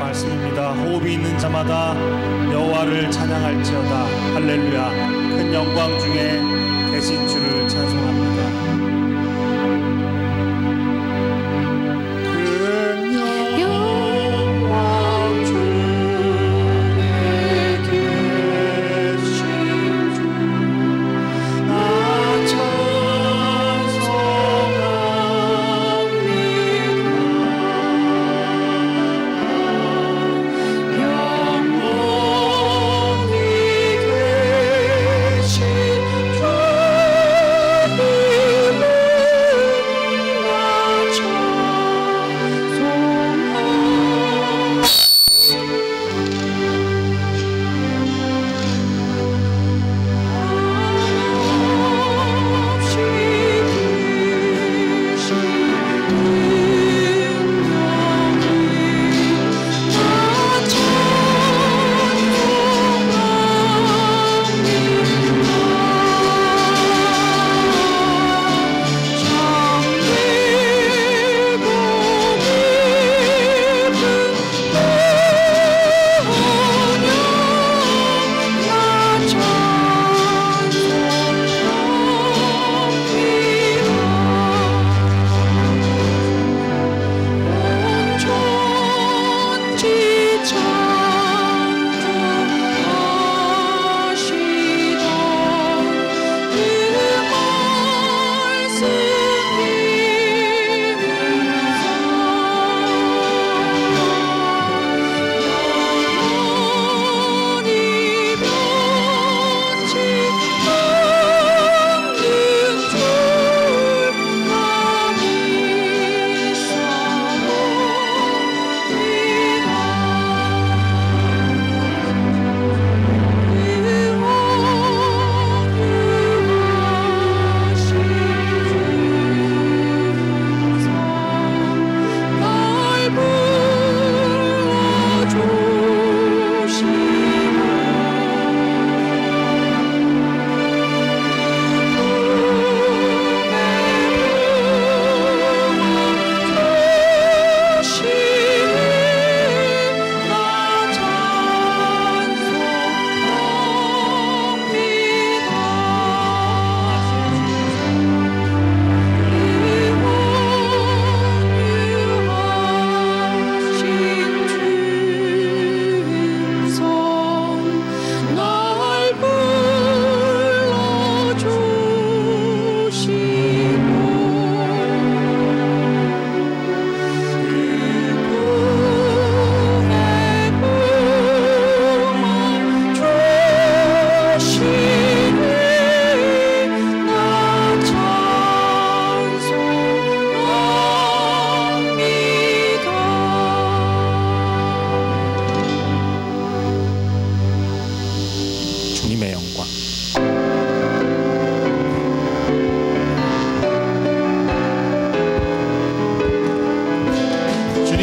말씀입니다. 호흡이 있는 자마다 여호와를 찬양할지어다. 할렐루야. 큰 영광 중에 계신 주를 찬송합니다.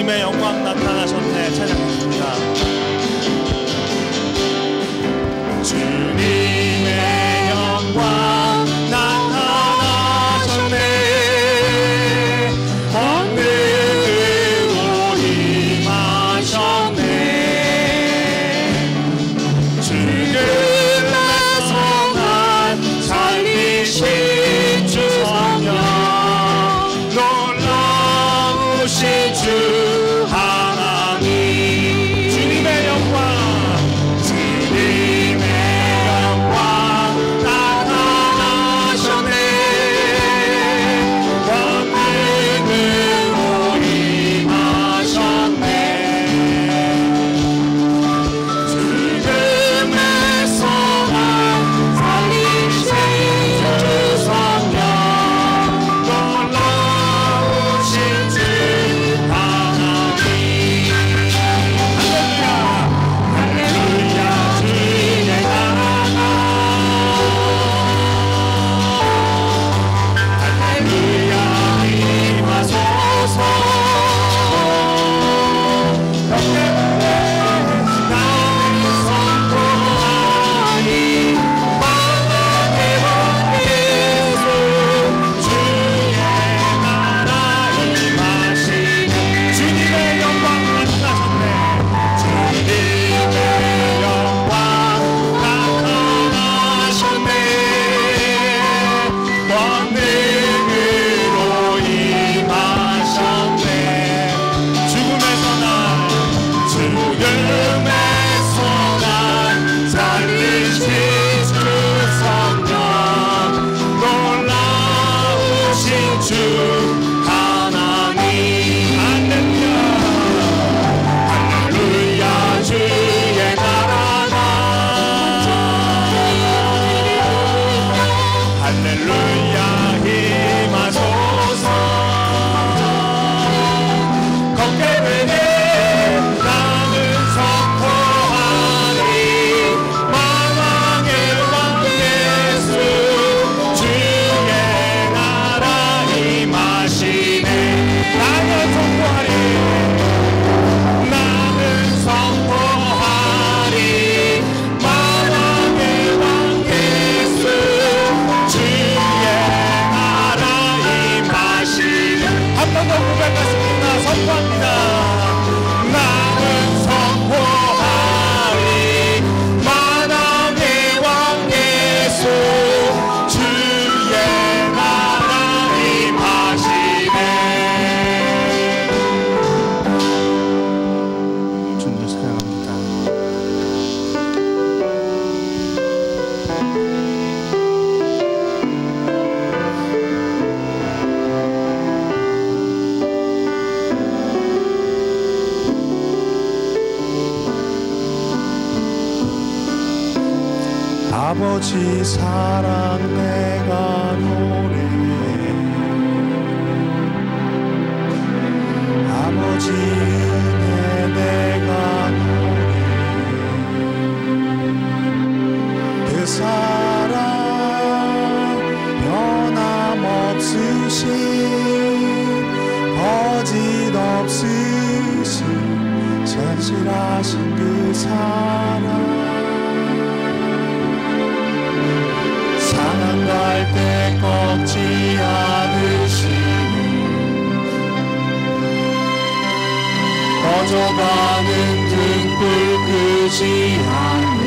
주님의 영광 나타나셨네. 찬양합니다. 주님의 영광 나타나셨네. 권능으로 임하셨네. 죽음의 성난 살리신 주 성령, 놀라우신 주 한번 고백하십니다. 선포합니다. 나는 선포하리 만왕의 왕 예수 주의 나라 임하시네. 주님을 사랑합니다. 아버지 사랑 내가 노래해 아버지 은혜 내가 노래해 그 사랑 변함없으신 거짓없으신 진실하신 그 사랑 상한 갈 때 꺾지 않으시네 꺼져가는 등불 끄지 않는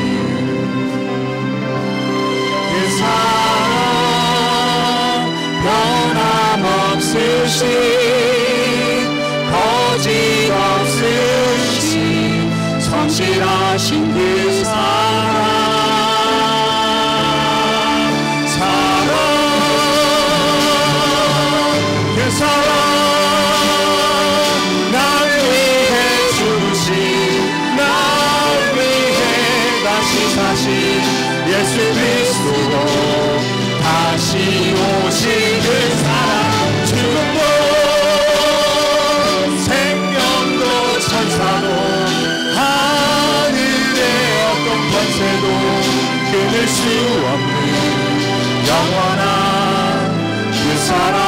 그 사랑 변함없으신 거짓없으신 성실하신 그 사랑 예수 그리스도 다시 오신 그 사랑 죽음도 생명도 천사도 하늘의 어떤 권세도 끊을 수 없는 영원한 그 사랑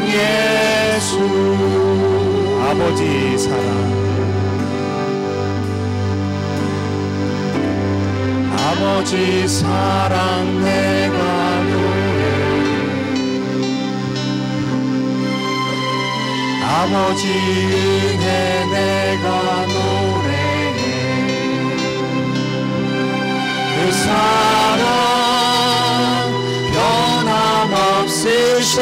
예수 아버지 사랑 아버지 사랑 내가 노래해 아버지 은혜 내가 노래해 그 사랑 변함없으신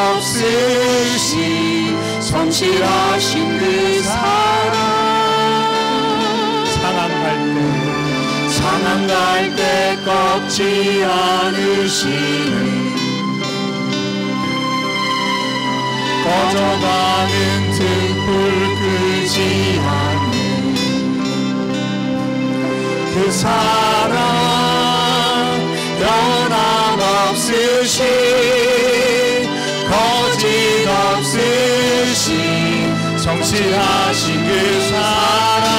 거짓없으신 성실하신 그 사랑 상한 갈 때 꺾지 않으시는 꺼져가는 등불 끄지 않는 그 사랑 변함없으신 거짓없으신 성실하신 그 사랑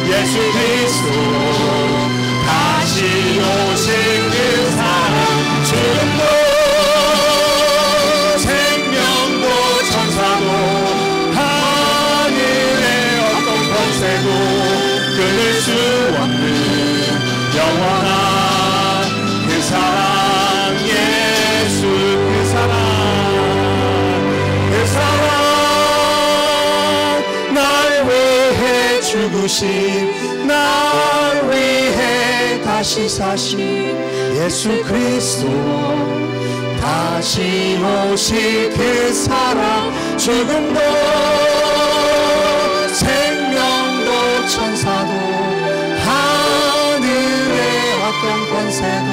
예수 그리스도 다시 오신 그 사랑 죽음도 생명도 천사도 하늘의 어떤 권세도 끊을 수 없는 영원한 그 사랑 예수 그 사랑 날 위해 죽으신 날 위해 다시 사신 예수 그리스도 다시 오실 그 사랑 죽음도 생명도 천사도 하늘의 어떤 권세도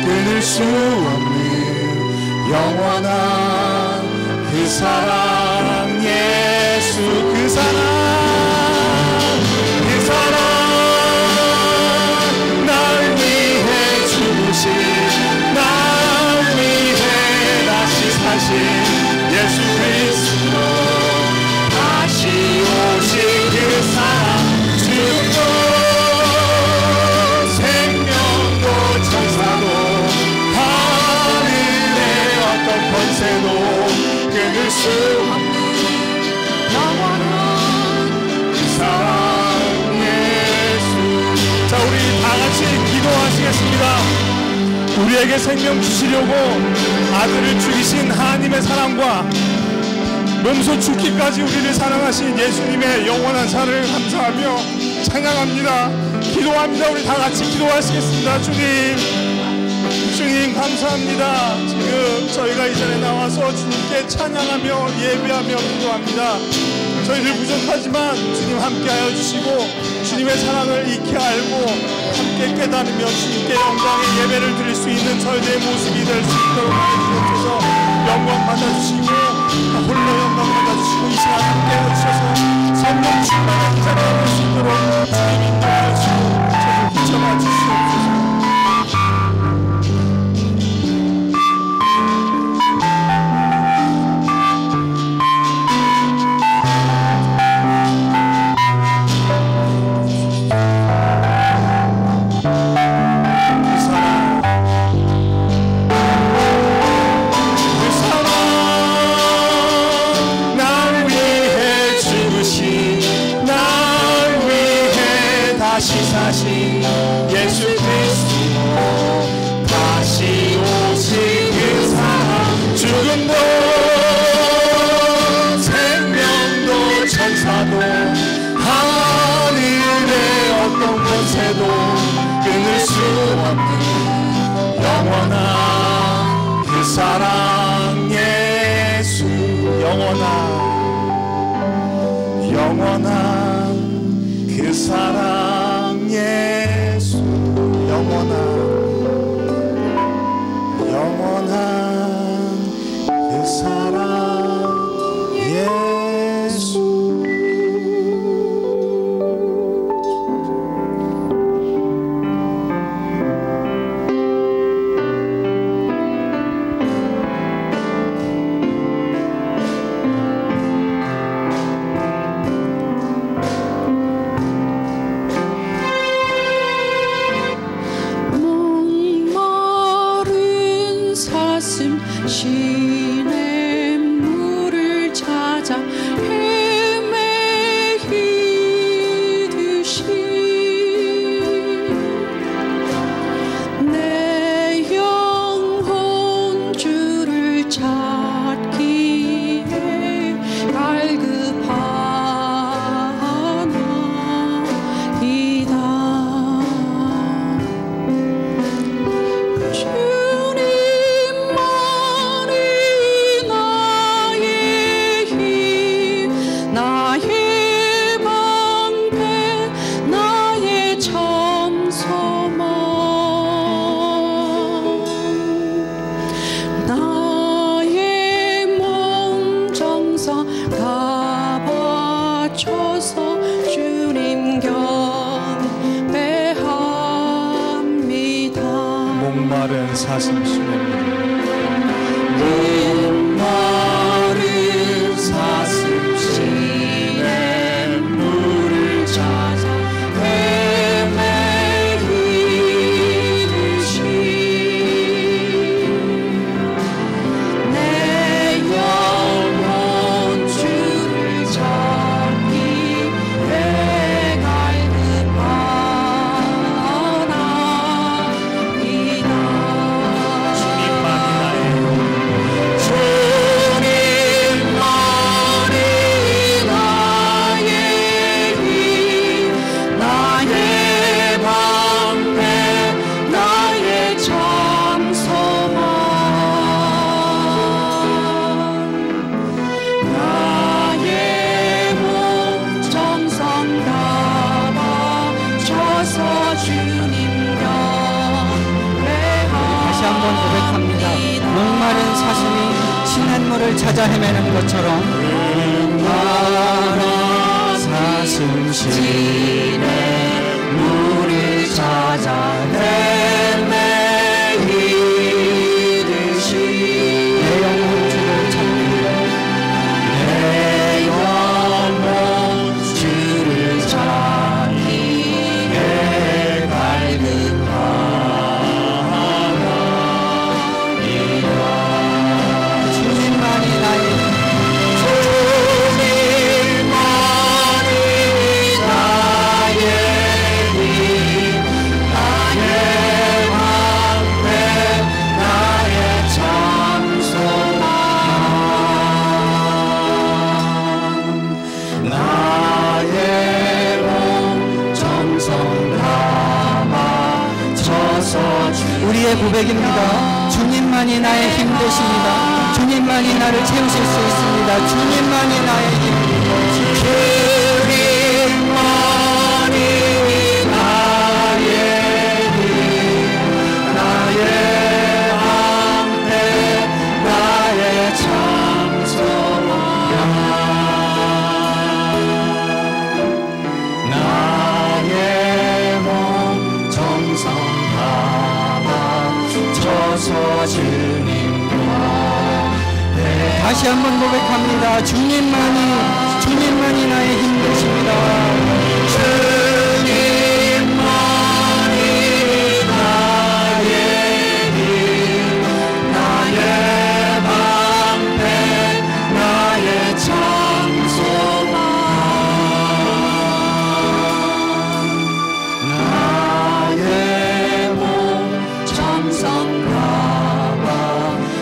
끊을 수 없는 영원한 그 사랑 예수 그 사랑 날 위해 죽으신 날 위해 다시 사신 예수 그리스도 다시 오신 그 사랑 죽음도 생명도 천사도 하늘의 어떤 없는 영원한 그 사랑 예수. 자, 우리 다 같이 기도하시겠습니다. 우리에게 생명 주시려고 아들을 죽이신 하나님의 사랑과 몸소 죽기까지 우리를 사랑하신 예수님의 영원한 사랑을 감사하며 찬양합니다. 기도합니다. 우리 다 같이 기도하시겠습니다. 주님 감사합니다. 지금 저희가 이 자리에 나와서 주님께 찬양하며 예배하며 기도합니다. 저희들 부족하지만 주님 함께하여 주시고 주님의 사랑을 익히 알고 함께 깨달으며 주님께 영광의 예배를 드릴 수 있는 저희들의 모습이 될 수 있도록 하여 주옵소서. 영광 받아주시고 홀로 영광 받아주시고 이 시간 함께하여 주셔서 성령 충만한 이 자리에 올 수 있도록 주님 인도하여 주시고 저를 붙잡아 주시옵소서. 예수 그리스도 다시 오신 그 사랑 죽음도 생명도 천사도 하늘의 어떤 권세도 끊을 수 없는 영원한 그 사랑 예수. 영원한 그 사랑 예수. 영원한 그 사랑 예수. 시냇물을 찾아 헤매이듯이 내 영혼 주를 찾기에 갈급하나이다. 목마른 사슴 시냇물을 찾아 헤매이듯이 내 영혼 주를 찾기에 갈급하나이다. 목마른 사슴이 시냇물을 찾아 헤매는 것처럼 목마른 사슴 시냇물을 찾아 헤매이듯이 내 영혼 주를 찾기에 내 영혼 주를 찾기에 갈급하나이다. 주님만이 나의 고백입니다. 주님만이 나의 힘 되십니다. 주님만이 나를 채우실 수 있습니다. 주님만이 나의 힘 주님만이 나의 힘, 나의 방패, 나의 장소야. 나의 몸 정성 다바쳐서 주님과 다시 한번 고백합니다. 주님만이 나의 힘 되십니다. 주님만이 나의 힘, 나의 방패, 나의 장소가. 나의 몸 정성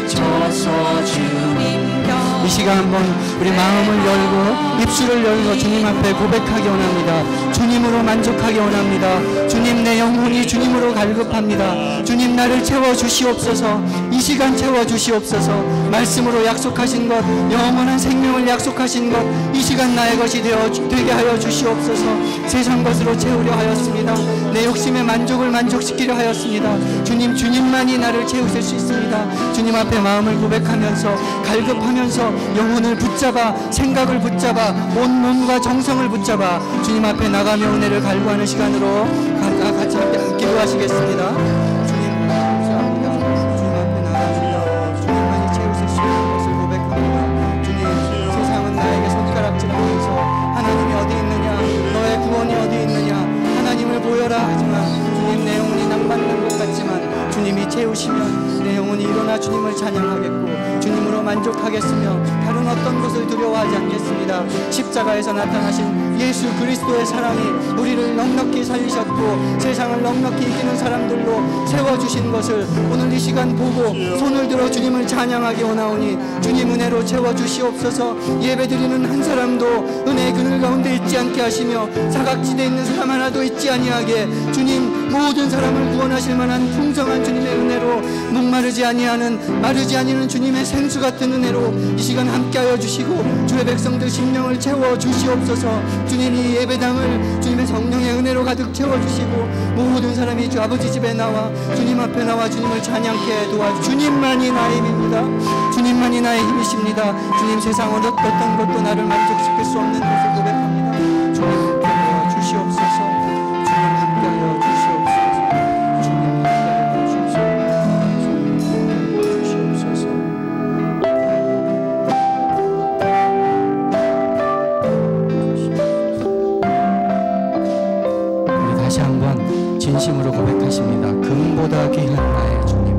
다바쳐서 주님과. 이 시간 한번 우리 마음을 열고 입술을 열고 주님 앞에 고백하기 원합니다. 주님으로 만족하기 원합니다. 주님, 내 영혼이 주님으로 갈급합니다. 주님, 나를 채워주시옵소서. 이 시간 채워주시옵소서. 말씀으로 약속하신 것, 영원한 생명을 약속하신 것, 이 시간 나의 것이 되게 하여 주시옵소서. 세상 것으로 채우려 하였습니다. 내 욕심의 만족을 만족시키려 하였습니다. 주님, 주님만이 나를 채우실 수 있습니다. 주님 앞에 마음을 고백하면서 갈급하면서 영혼을 붙잡아, 생각을 붙잡아, 온 몸과 정성을 붙잡아 주님 앞에 나가며 은혜를 갈구하는 시간으로 같이 기도하시겠습니다. 주님 감사합니다. 주님 앞에 나갑니다. 주님만이 채우실 수 있는 것을 고백합니다. 주님, 세상은 나에게 손가락질하면서 하나님이 어디 있느냐, 너의 구원이 어디 있느냐, 하나님을 보여라 하지만 주님, 내 영혼이 낭받는 것 같지만 주님이 채우시면 내 영혼이 일어나 주님을 찬양하겠고 주님으로 만족하겠으며 다른 어떤 것을 두려워하지 않겠습니다. 십자가에서 나타나신 예수 그리스도의 사랑이 우리를 넉넉히 살리셨고 세상을 넉넉히 이기는 사람들로 세워주신 것을 오늘 이 시간 보고 손을 들어 주님을 찬양하기 원하오니 주님 은혜로 채워주시옵소서. 예배드리는 한 사람도 은혜의 그늘 가운데 있지 않게 하시며 사각지대에 있는 사람 하나도 있지 아니하게 주님, 모든 사람을 구원하실 만한 풍성한 주님의 은혜로 목마르지 아니하는, 마르지 아니하는 주님의 생수 같은 은혜로 이 시간 함께하여 주시고 주의 백성들 심령을 채워 주시옵소서. 주님, 이 예배당을 주님의 성령의 은혜로 가득 채워 주시고 모든 사람이 주 아버지 집에 나와 주님 앞에 나와 주님을 찬양케 도와주. 주님만이 나의 힘입니다. 주님만이 나의 힘이십니다. 주님, 세상 어떤 것도 나를 만족시킬 수 없는 것을 고백합니다. 주님 함께하여 주시옵소서. 주님 함께하여 주시옵소서. 주님 함께하여 주시옵소서. 우리 다시 한번 진심으로 고백하십니다. 금보다 귀한 나의 주님.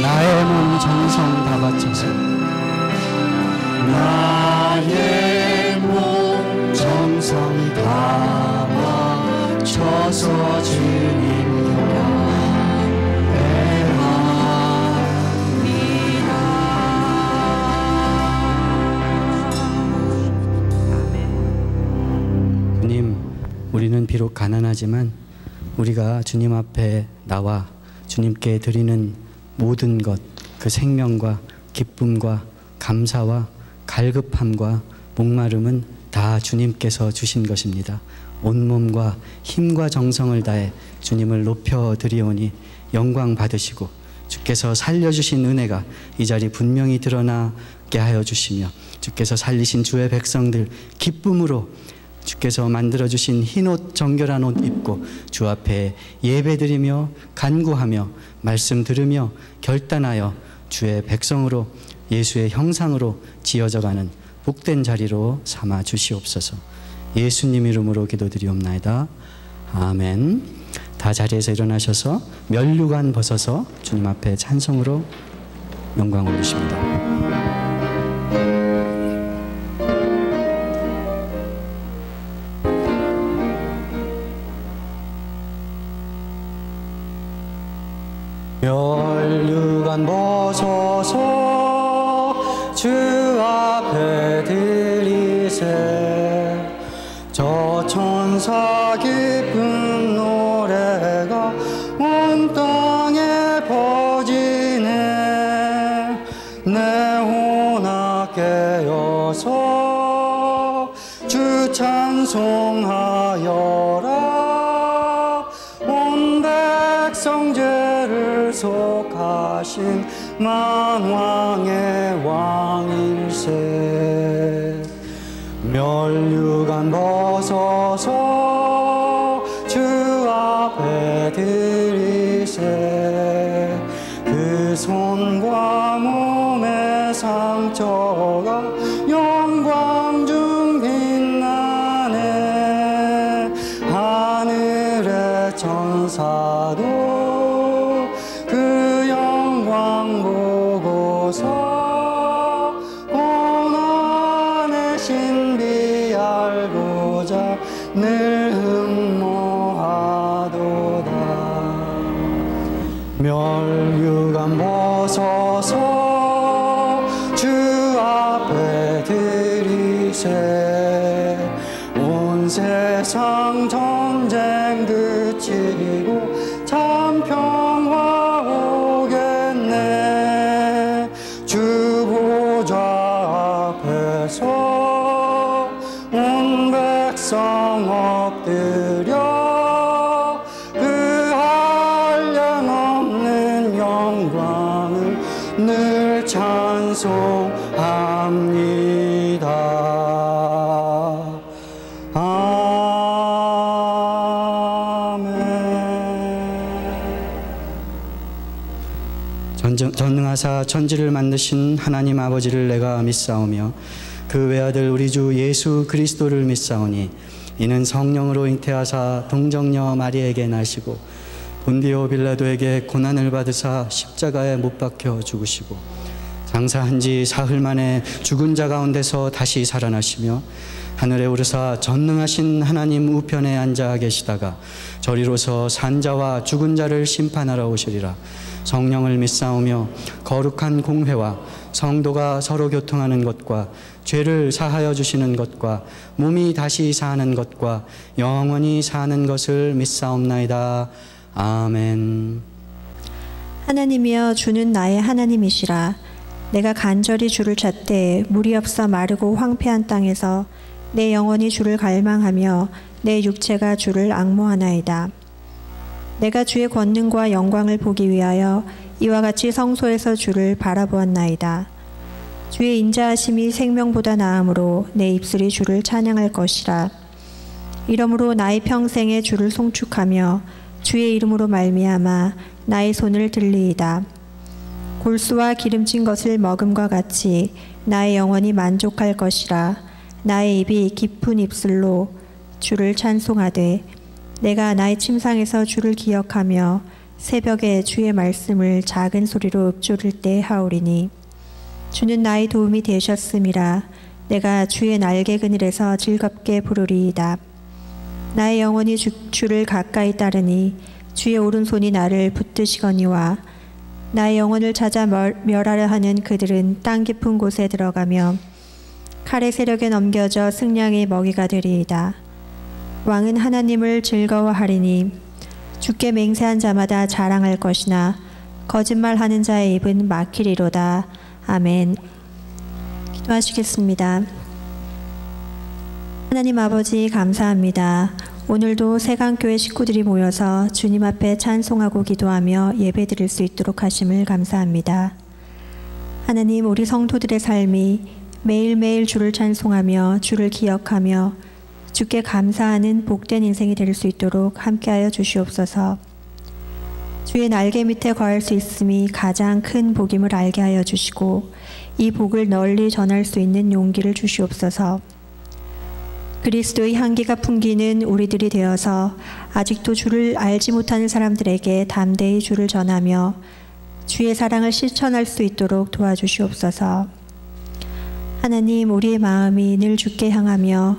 나의 몸 정성 다 바쳐서 나의 몸 정성 다 바쳐서 주님 주님, 우리는 비록 가난하지만 우리가 주님 앞에 나와 주님께 드리는 모든 것, 그 생명과 기쁨과 감사와 갈급함과 목마름은 다 주님께서 주신 것입니다. 온몸과 힘과 정성을 다해 주님을 높여 드리오니 영광 받으시고 주께서 살려주신 은혜가 이 자리 분명히 드러나게 하여 주시며, 주께서 살리신 주의 백성들 기쁨으로 주께서 만들어주신 흰옷 정결한 옷 입고 주 앞에 예배드리며 간구하며 말씀 들으며 결단하여 주의 백성으로 예수의 형상으로 지어져가는 복된 자리로 삼아 주시옵소서. 예수님 이름으로 기도드리옵나이다. 아멘. 다 자리에서 일어나셔서 면류관 벗어서 주님 앞에 찬송으로 영광 올리십니다. 면류관 벗어서 주 앞에 드리세. 저 천사 기쁜 노래가 온 땅에 퍼지네. 내 혼아 깨어서 주 찬송하여라. 온 백성 죄를 속하신 만왕의 왕일세. 면류관 벗어서 주 앞에 드리세. 그 손과 몸의 상처가 영광 중 빛나네. 하늘의 천사도 그 영광 보고서 고난의 신비 알고자 늘 흠모하도다. 면류관 벗어서 주 앞에 드리세. 온 세상 전쟁 그치고 참 평화 오겠네. 주 보좌 앞에서 온 백성 엎드려 그 한량없는 영광을 늘 찬송합니다. 전능하사 천지를 만드신 하나님 아버지를 내가 믿사오며 그 외아들 우리 주 예수 그리스도를 믿사오니 이는 성령으로 잉태하사 동정녀 마리에게 나시고 본디오 빌라도에게 고난을 받으사 십자가에 못 박혀 죽으시고 장사한 지 사흘 만에 죽은 자 가운데서 다시 살아나시며 하늘에 오르사 전능하신 하나님 우편에 앉아 계시다가 저리로서 산자와 죽은 자를 심판하러 오시리라. 성령을 믿사오며 거룩한 공회와 성도가 서로 교통하는 것과 죄를 사하여 주시는 것과 몸이 다시 사는 것과 영원히 사는 것을 믿사옵나이다. 아멘. 하나님이여, 주는 나의 하나님이시라. 내가 간절히 주를 찾되 물이 없어 마르고 황폐한 땅에서 내 영혼이 주를 갈망하며 내 육체가 주를 앙모하나이다. 내가 주의 권능과 영광을 보기 위하여 이와 같이 성소에서 주를 바라보았나이다. 주의 인자하심이 생명보다 나으므로 내 입술이 주를 찬양할 것이라. 이러므로 나의 평생에 주를 송축하며 주의 이름으로 말미암아 나의 손을 들리이다. 골수와 기름진 것을 먹음과 같이 나의 영혼이 만족할 것이라. 나의 입이 깊은 입술로 주를 찬송하되 내가 나의 침상에서 주를 기억하며 새벽에 주의 말씀을 작은 소리로 읊조릴 때 하오리니 주는 나의 도움이 되셨음이라. 내가 주의 날개 그늘에서 즐겁게 부르리이다. 나의 영혼이 주를 가까이 따르니 주의 오른손이 나를 붙드시거니와 나의 영혼을 찾아 멸하려 하는 그들은 땅 깊은 곳에 들어가며 칼의 세력에 넘겨져 승량의 먹이가 되리이다. 왕은 하나님을 즐거워하리니 주께 맹세한 자마다 자랑할 것이나 거짓말하는 자의 입은 막히리로다. 아멘. 기도하시겠습니다. 하나님 아버지, 감사합니다. 오늘도 세강교회 식구들이 모여서 주님 앞에 찬송하고 기도하며 예배드릴 수 있도록 하심을 감사합니다. 하나님, 우리 성도들의 삶이 매일매일 주를 찬송하며 주를 기억하며 주께 감사하는 복된 인생이 될 수 있도록 함께하여 주시옵소서. 주의 날개 밑에 거할 수 있음이 가장 큰 복임을 알게 하여 주시고 이 복을 널리 전할 수 있는 용기를 주시옵소서. 그리스도의 향기가 풍기는 우리들이 되어서 아직도 주를 알지 못하는 사람들에게 담대히 주를 전하며 주의 사랑을 실천할 수 있도록 도와주시옵소서. 하나님, 우리의 마음이 늘 주께 향하며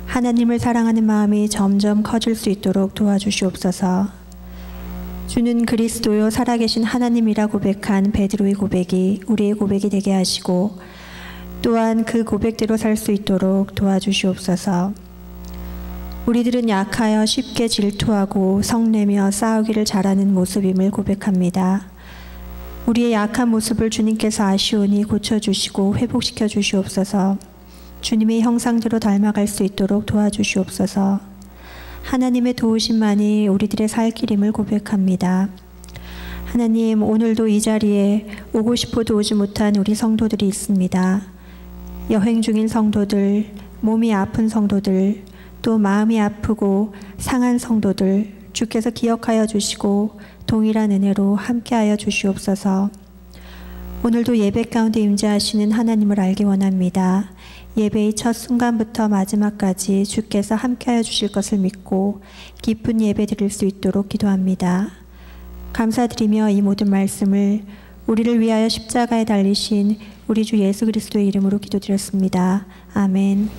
하나님을 사랑하는 마음이 점점 커질 수 있도록 도와주시옵소서. 주는 그리스도요 살아계신 하나님이라 고백한 베드로의 고백이 우리의 고백이 되게 하시고 또한 그 고백대로 살 수 있도록 도와주시옵소서. 우리들은 약하여 쉽게 질투하고 성내며 싸우기를 잘하는 모습임을 고백합니다. 우리의 약한 모습을 주님께서 아시오니 고쳐주시고 회복시켜 주시옵소서. 주님의 형상대로 닮아갈 수 있도록 도와주시옵소서. 하나님의 도우심만이 우리들의 살 길임을 고백합니다. 하나님, 오늘도 이 자리에 오고 싶어도 오지 못한 우리 성도들이 있습니다. 여행 중인 성도들, 몸이 아픈 성도들, 또 마음이 아프고 상한 성도들, 주께서 기억하여 주시고 동일한 은혜로 함께하여 주시옵소서. 오늘도 예배 가운데 임재하시는 하나님을 알기 원합니다. 예배의 첫 순간부터 마지막까지 주께서 함께하여 주실 것을 믿고 기쁜 예배 드릴 수 있도록 기도합니다. 감사드리며 이 모든 말씀을 우리를 위하여 십자가에 달리신 우리 주 예수 그리스도의 이름으로 기도드렸습니다. 아멘.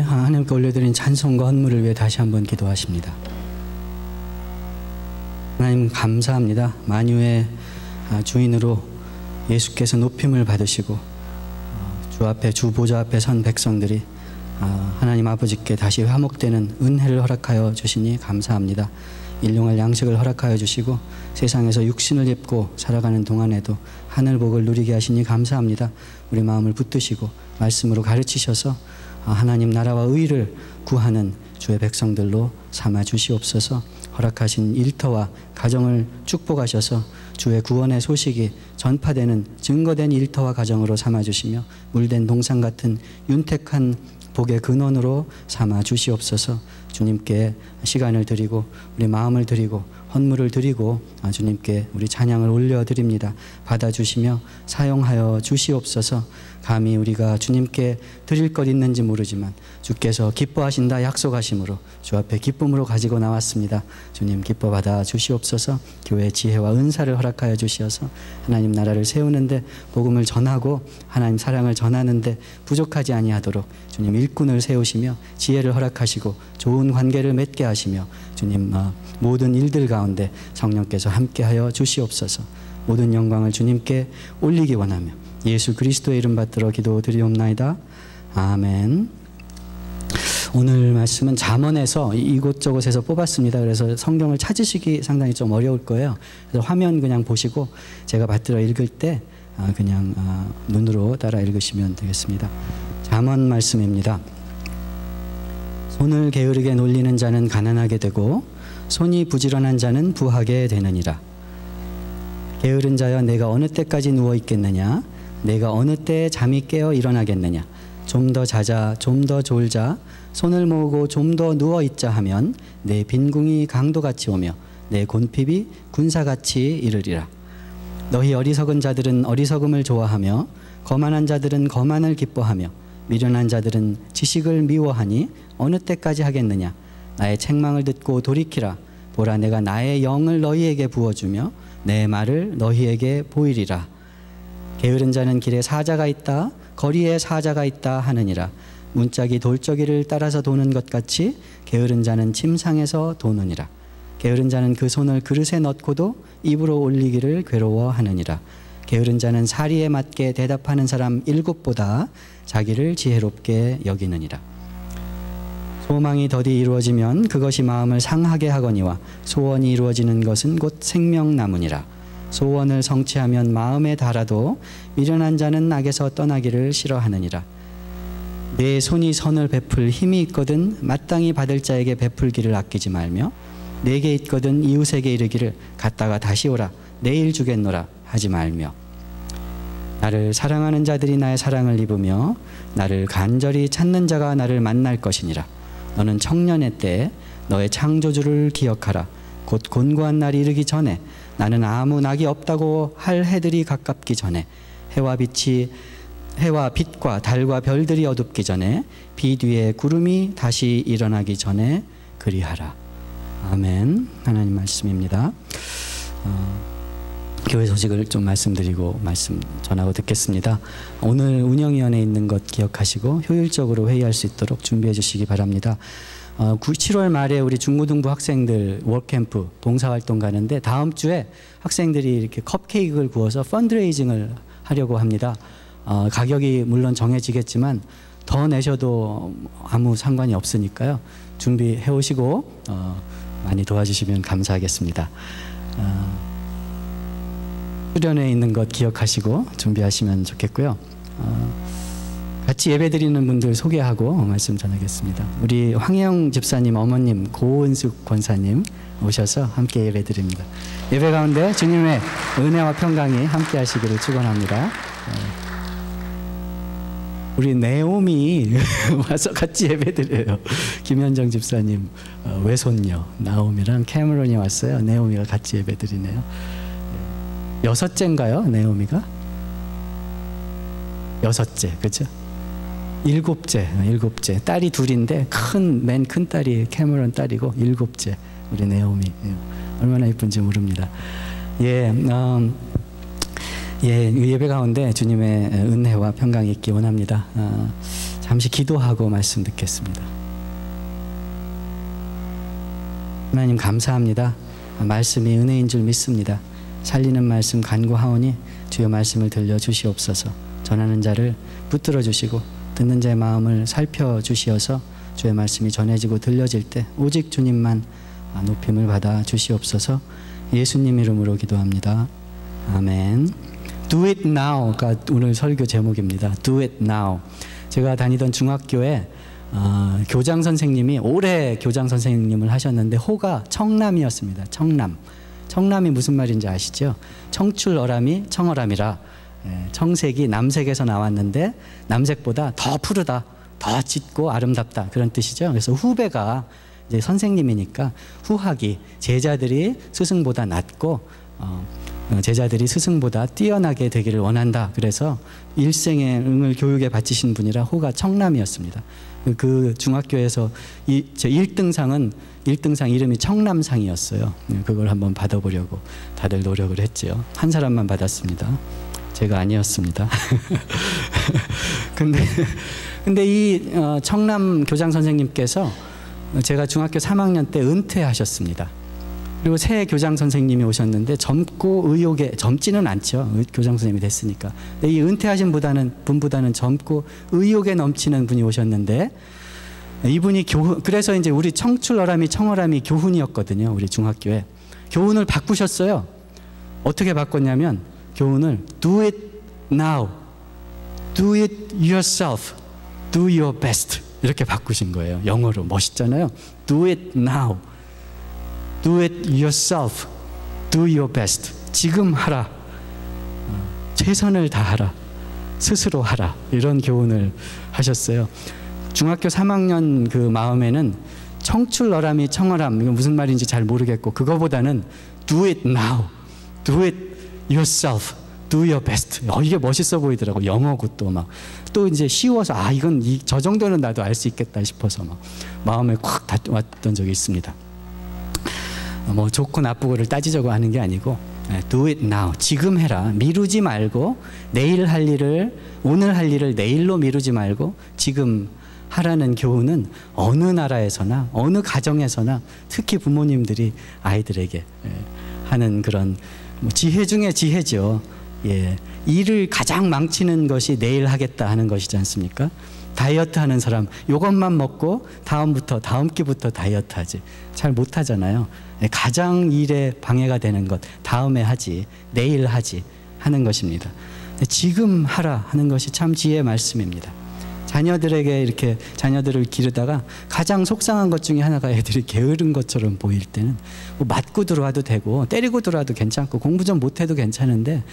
하나님께 올려드린 찬송과 헌물을 위해 다시 한번 기도하십니다. 하나님 감사합니다. 만유의 주인으로 예수께서 높임을 받으시고 주 앞에 주 보좌 앞에 선 백성들이 하나님 아버지께 다시 화목되는 은혜를 허락하여 주시니 감사합니다. 일용할 양식을 허락하여 주시고 세상에서 육신을 입고 살아가는 동안에도 하늘 복을 누리게 하시니 감사합니다. 우리 마음을 붙드시고 말씀으로 가르치셔서 하나님 나라와 의를 구하는 주의 백성들로 삼아 주시옵소서. 허락하신 일터와 가정을 축복하셔서 주의 구원의 소식이 전파되는 증거된 일터와 가정으로 삼아 주시며 물된 동산 같은 윤택한 복의 근원으로 삼아 주시옵소서. 주님께 시간을 드리고 우리 마음을 드리고 헌물을 드리고 주님께 우리 찬양을 올려드립니다. 받아주시며 사용하여 주시옵소서. 감히 우리가 주님께 드릴 것 있는지 모르지만 주께서 기뻐하신다 약속하심으로 주 앞에 기쁨으로 가지고 나왔습니다. 주님 기뻐 받아 주시옵소서. 교회의 지혜와 은사를 허락하여 주시어서 하나님 나라를 세우는데 복음을 전하고 하나님 사랑을 전하는데 부족하지 아니하도록 주님 일꾼을 세우시며 지혜를 허락하시고 좋은 관계를 맺게 하시며 주님 모든 일들 가운데 성령께서 함께하여 주시옵소서. 모든 영광을 주님께 올리기 원하며 예수 그리스도의 이름 받들어 기도드리옵나이다. 아멘. 오늘 말씀은 잠언에서 이곳저곳에서 뽑았습니다. 그래서 성경을 찾으시기 상당히 좀 어려울 거예요. 그래서 화면 그냥 보시고 제가 받들어 읽을 때 그냥 눈으로 따라 읽으시면 되겠습니다. 잠언 말씀입니다. 손을 게으르게 놀리는 자는 가난하게 되고 손이 부지런한 자는 부하게 되느니라. 게으른 자여 내가 어느 때까지 누워 있겠느냐? 내가 어느 때에 잠이 깨어 일어나겠느냐? 좀 더 자자, 좀 더 졸자, 손을 모으고 좀 더 누워 있자 하면 내 빈궁이 강도같이 오며 내 곤핍이 군사같이 이르리라. 너희 어리석은 자들은 어리석음을 좋아하며 거만한 자들은 거만을 기뻐하며 미련한 자들은 지식을 미워하니 어느 때까지 하겠느냐? 나의 책망을 듣고 돌이키라. 보라, 내가 나의 영을 너희에게 부어주며 내 말을 너희에게 보이리라. 게으른 자는 길에 사자가 있다, 거리에 사자가 있다 하느니라. 문짝이 돌저기를 따라서 도는 것 같이 게으른 자는 침상에서 도느니라. 게으른 자는 그 손을 그릇에 넣고도 입으로 올리기를 괴로워하느니라. 게으른 자는 사리에 맞게 대답하는 사람 7보다 자기를 지혜롭게 여기느니라. 소망이 더디 이루어지면 그것이 마음을 상하게 하거니와 소원이 이루어지는 것은 곧 생명나무니라. 소원을 성취하면 마음에 달아도 미련한 자는 악에서 떠나기를 싫어하느니라. 내 손이 선을 베풀 힘이 있거든 마땅히 받을 자에게 베풀기를 아끼지 말며 내게 있거든 이웃에게 이르기를 갔다가 다시 오라 내일 주겠노라 하지 말며 나를 사랑하는 자들이 나의 사랑을 입으며 나를 간절히 찾는 자가 나를 만날 것이니라. 너는 청년의 때에 너의 창조주를 기억하라. 곧 곤고한 날이 이르기 전에 나는 아무 낙이 없다고 할 해들이 가깝기 전에 해와 빛과 달과 별들이 어둡기 전에 비 뒤에 구름이 다시 일어나기 전에 그리하라. 아멘. 하나님 말씀입니다. 교회 소식을 좀 말씀드리고 말씀 전하고 듣겠습니다. 오늘 운영위원회에 있는 것 기억하시고 효율적으로 회의할 수 있도록 준비해 주시기 바랍니다. 7월 말에 우리 중고등부 학생들 워크캠프 봉사활동 가는데 다음 주에 학생들이 이렇게 컵케이크를 구워서 펀드레이징을 하려고 합니다. 가격이 물론 정해지겠지만 더 내셔도 아무 상관이 없으니까요. 준비해 오시고 많이 도와주시면 감사하겠습니다. 수련회에 있는 것 기억하시고 준비하시면 좋겠고요. 같이 예배드리는 분들 소개하고 말씀 전하겠습니다. 우리 황혜영 집사님 어머님 고은숙 권사님 오셔서 함께 예배드립니다. 예배 가운데 주님의 은혜와 평강이 함께 하시기를 축원합니다. 우리 네오미 와서 같이 예배드려요. 김현정 집사님 외손녀 나오미랑 캐머런이 왔어요. 네오미가 같이 예배드리네요. 6째인가요? 네오미가? 6째, 그죠? 7째. 딸이 둘인데 맨 큰 딸이 캐머런 딸이고 7째 우리 네오미. 얼마나 이쁜지 모릅니다. 예배 가운데 주님의 은혜와 평강이 있기 원합니다. 잠시 기도하고 말씀 듣겠습니다. 하나님 감사합니다. 말씀이 은혜인 줄 믿습니다. 살리는 말씀 간구하오니 주의 말씀을 들려주시옵소서. 전하는 자를 붙들어 주시고 듣는 자의 마음을 살펴주시어서 주의 말씀이 전해지고 들려질 때 오직 주님만 높임을 받아 주시옵소서. 예수님 이름으로 기도합니다. 아멘. Do it now가 오늘 설교 제목입니다. Do it now. 제가 다니던 중학교에 교장 선생님이 오래 교장 선생님을 하셨는데 호가 청남이었습니다. 청남이 무슨 말인지 아시죠? 청출어람이 청어람이라. 청색이 남색에서 나왔는데 남색보다 더 푸르다, 더 짙고 아름답다, 그런 뜻이죠. 그래서 후배가 이제 선생님이니까 후학이 제자들이 스승보다 낫고 제자들이 스승보다 뛰어나게 되기를 원한다. 그래서 일생의 응을 교육에 바치신 분이라 호가 청남이었습니다. 그 중학교에서 제 1등상은 1등상 이름이 청남상이었어요. 그걸 한번 받아보려고 다들 노력을 했죠. 한 사람만 받았습니다. 제가 아니었습니다. 근데 이 청남 교장 선생님께서 제가 중학교 3학년 때 은퇴하셨습니다. 그리고 새 교장 선생님이 오셨는데 젊고 의욕에, 젊지는 않죠. 교장 선생님이 됐으니까. 근데 이 은퇴하신 분보다는 젊고 의욕에 넘치는 분이 오셨는데, 이분이 그래서 이제 우리 청출어람이 청어람이 교훈이었거든요. 우리 중학교에. 교훈을 바꾸셨어요. 어떻게 바꿨냐면 교훈을 Do it now, do it yourself, do your best 이렇게 바꾸신 거예요. 영어로. 멋있잖아요. Do it now, do it yourself, do your best. 지금 하라, 최선을 다하라, 스스로 하라, 이런 교훈을 하셨어요. 중학교 3학년 그 마음에는 청출어람이 청어람, 이건 무슨 말인지 잘 모르겠고, 그거보다는 do it now, do it yourself, do your best. 이게 멋있어 보이더라고. 영어고 또 이제 쉬워서 이건 저 정도는 나도 알 수 있겠다 싶어서 막 마음에 콱 왔던 적이 있습니다. 뭐 좋고 나쁘고를 따지자고 하는 게 아니고 do it now, 지금 해라. 미루지 말고 내일 할 일을, 오늘 할 일을 내일로 미루지 말고 지금 하라는 교훈은 어느 나라에서나 어느 가정에서나 특히 부모님들이 아이들에게 하는 그런 지혜 중에 지혜죠. 일을 가장 망치는 것이 내일 하겠다 하는 것이지 않습니까? 다이어트 하는 사람 이것만 먹고 다음부터 다음 끼부터 다이어트 하지 잘 못하잖아요. 가장 일에 방해가 되는 것 다음에 하지, 내일 하지 하는 것입니다. 지금 하라 하는 것이 참 지혜의 말씀입니다. 자녀들에게 이렇게 자녀들을 기르다가 가장 속상한 것 중에 하나가 애들이 게으른 것처럼 보일 때는 뭐 맞고 들어와도 되고 때리고 들어와도 괜찮고 공부 좀 못해도 괜찮은데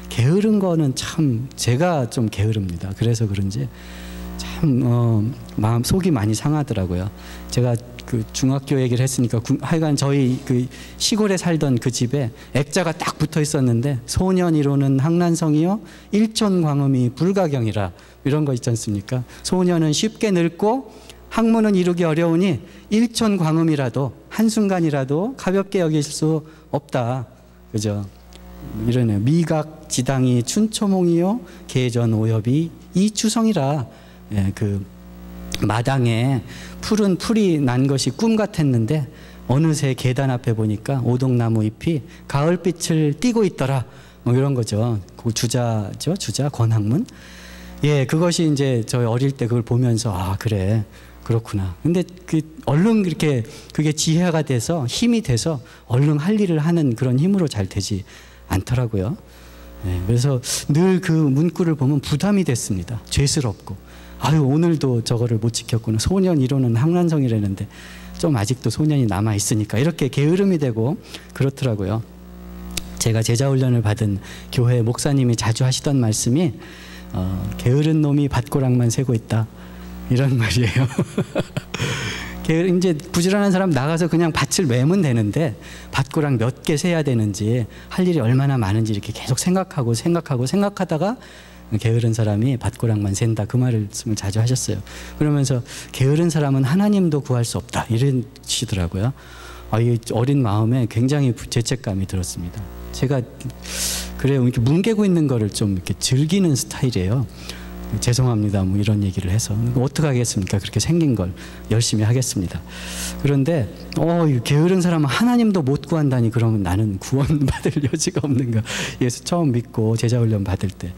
게으른 거는 참 제가 좀 게으릅니다. 그래서 그런지 참 마음 속이 많이 상하더라고요. 제가 그 중학교 얘기를 했으니까 하여간 저희 그 시골에 살던 그 집에 액자가 딱 붙어 있었는데 소년 이로는 학난성이요 일촌광음이 불가경이라 이런 거 있지 않습니까? 소년은 쉽게 늙고 학문은 이루기 어려우니 일촌광음이라도 한순간이라도 가볍게 여길 수 없다. 그죠? 이러네요. 미각지당이 춘초몽이요 계전 오엽이 이추성이라. 그 마당에 푸른 풀이 난 것이 꿈 같았는데 어느새 계단 앞에 보니까 오동나무 잎이 가을빛을 띠고 있더라. 뭐 이런 거죠. 그 주자죠. 주자 권학문. 그것이 이제 저희 어릴 때 그걸 보면서 그래 그렇구나. 근데 얼른 그렇게 그게 지혜가 돼서 힘이 돼서 얼른 할 일을 하는 그런 힘으로 잘 되지 않더라고요. 그래서 늘 그 문구를 보면 부담이 됐습니다. 죄스럽고. 오늘도 저거를 못 지켰구나. 소년 이로는 학난성이라는데 좀 아직도 소년이 남아 있으니까 이렇게 게으름이 되고 그렇더라고요. 제가 제자훈련을 받은 교회 목사님이 자주 하시던 말씀이 게으른 놈이 밭고랑만 세고 있다 이런 말이에요. 이제 부지런한 사람 나가서 그냥 밭을 매면 되는데 밭고랑 몇 개 세야 되는지 할 일이 얼마나 많은지 이렇게 계속 생각하다가 게으른 사람이 밭고랑만 샌다 그 말씀을 자주 하셨어요. 그러면서 게으른 사람은 하나님도 구할 수 없다 이러시더라고요. 이 어린 마음에 굉장히 죄책감이 들었습니다. 제가 그래요. 이렇게 뭉개고 있는 거를 좀 이렇게 즐기는 스타일이에요. 죄송합니다. 뭐 이런 얘기를 해서 어떻게 하겠습니까? 그렇게 생긴 걸 열심히 하겠습니다. 그런데 게으른 사람은 하나님도 못 구한다니 그러면 나는 구원받을 여지가 없는가? 예수 처음 믿고 제자훈련 받을 때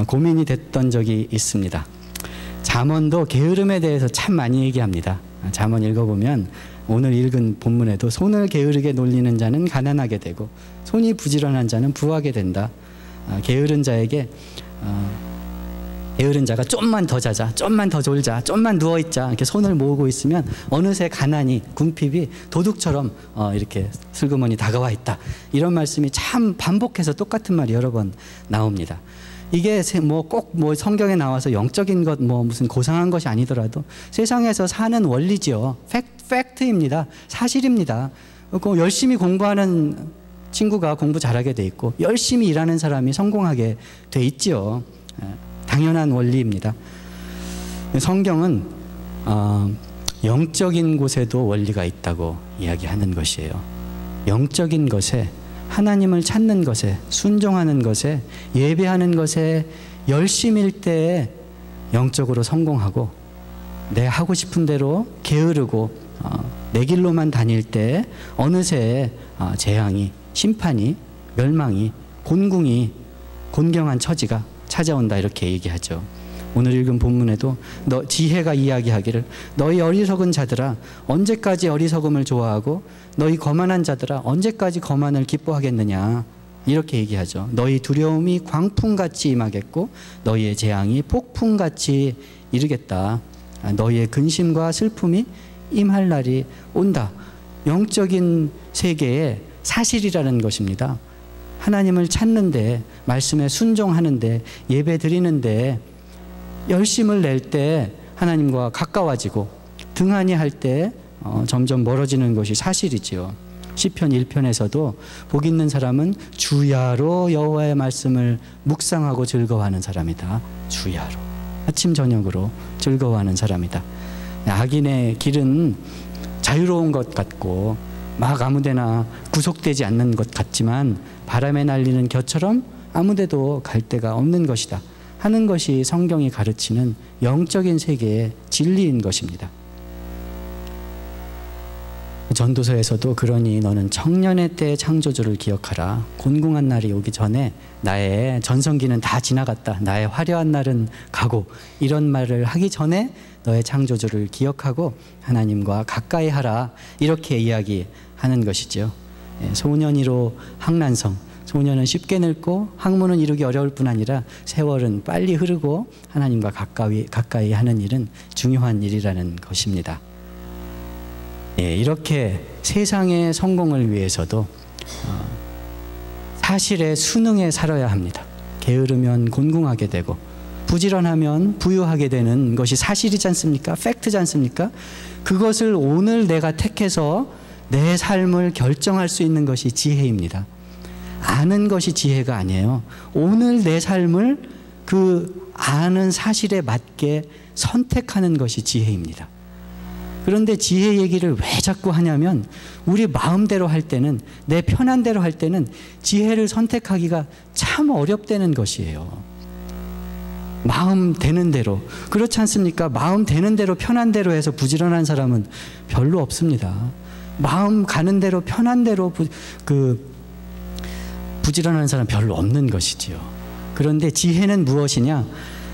고민이 됐던 적이 있습니다. 잠언도 게으름에 대해서 참 많이 얘기합니다. 잠언 읽어보면 오늘 읽은 본문에도 손을 게으르게 놀리는 자는 가난하게 되고 손이 부지런한 자는 부하게 된다. 게으른 자가 좀만 더 자자, 좀만 더 졸자, 좀만 누워있자 이렇게 손을 모으고 있으면 어느새 가난이, 궁핍이 도둑처럼 이렇게 슬그머니 다가와 있다. 이런 말씀이 참 반복해서 똑같은 말이 여러 번 나옵니다. 이게 꼭 성경에 나와서 영적인 것 무슨 고상한 것이 아니더라도 세상에서 사는 원리지요. 팩트입니다. 사실입니다. 열심히 공부하는 친구가 공부 잘하게 돼 있고 열심히 일하는 사람이 성공하게 돼 있지요. 당연한 원리입니다. 성경은 영적인 곳에도 원리가 있다고 이야기하는 것이에요. 영적인 것에, 하나님을 찾는 것에, 순종하는 것에, 예배하는 것에 열심일 때에 영적으로 성공하고, 내 하고 싶은 대로 게으르고 내 길로만 다닐 때 어느새 재앙이, 심판이, 멸망이, 곤궁이, 곤경한 처지가 찾아온다 이렇게 얘기하죠. 오늘 읽은 본문에도 지혜가 이야기하기를 너희 어리석은 자들아 언제까지 어리석음을 좋아하고 너희 거만한 자들아 언제까지 거만을 기뻐하겠느냐 이렇게 얘기하죠. 너희 두려움이 광풍같이 임하겠고 너희의 재앙이 폭풍같이 이르겠다. 너희의 근심과 슬픔이 임할 날이 온다. 영적인 세계의 사실이라는 것입니다. 하나님을 찾는데, 말씀에 순종하는데, 예배 드리는데 열심을 낼 때 하나님과 가까워지고 등한히 할 때 점점 멀어지는 것이 사실이지요. 시편 1편에서도 복 있는 사람은 주야로 여호와의 말씀을 묵상하고 즐거워하는 사람이다. 주야로, 아침 저녁으로 즐거워하는 사람이다. 악인의 길은 자유로운 것 같고 막 아무데나 구속되지 않는 것 같지만 바람에 날리는 겨처럼 아무데도 갈 데가 없는 것이다 하는 것이 성경이 가르치는 영적인 세계의 진리인 것입니다. 전도서에서도 그러니 너는 청년의 때의 창조주를 기억하라. 곤궁한 날이 오기 전에 나의 전성기는 다 지나갔다. 나의 화려한 날은 가고, 이런 말을 하기 전에 너의 창조주를 기억하고 하나님과 가까이 하라. 이렇게 이야기하는 것이죠. 소년이로 학난성, 소년은 쉽게 늙고 학문은 이루기 어려울 뿐 아니라 세월은 빨리 흐르고 하나님과 가까이 하는 일은 중요한 일이라는 것입니다. 이렇게 세상의 성공을 위해서도 사실의 순응에 살아야 합니다. 게으르면 곤궁하게 되고 부지런하면 부유하게 되는 것이 사실이지 않습니까? 팩트지 않습니까? 그것을 오늘 내가 택해서 내 삶을 결정할 수 있는 것이 지혜입니다. 아는 것이 지혜가 아니에요. 오늘 내 삶을 그 아는 사실에 맞게 선택하는 것이 지혜입니다. 그런데 지혜 얘기를 왜 자꾸 하냐면 우리 마음대로 할 때는, 내 편한 대로 할 때는 지혜를 선택하기가 참 어렵다는 것이에요. 마음 되는 대로, 그렇지 않습니까? 마음 되는 대로 편한 대로 해서 부지런한 사람은 별로 없습니다. 마음 가는 대로 편한 대로 부지런한 사람 별로 없는 것이지요. 그런데 지혜는 무엇이냐?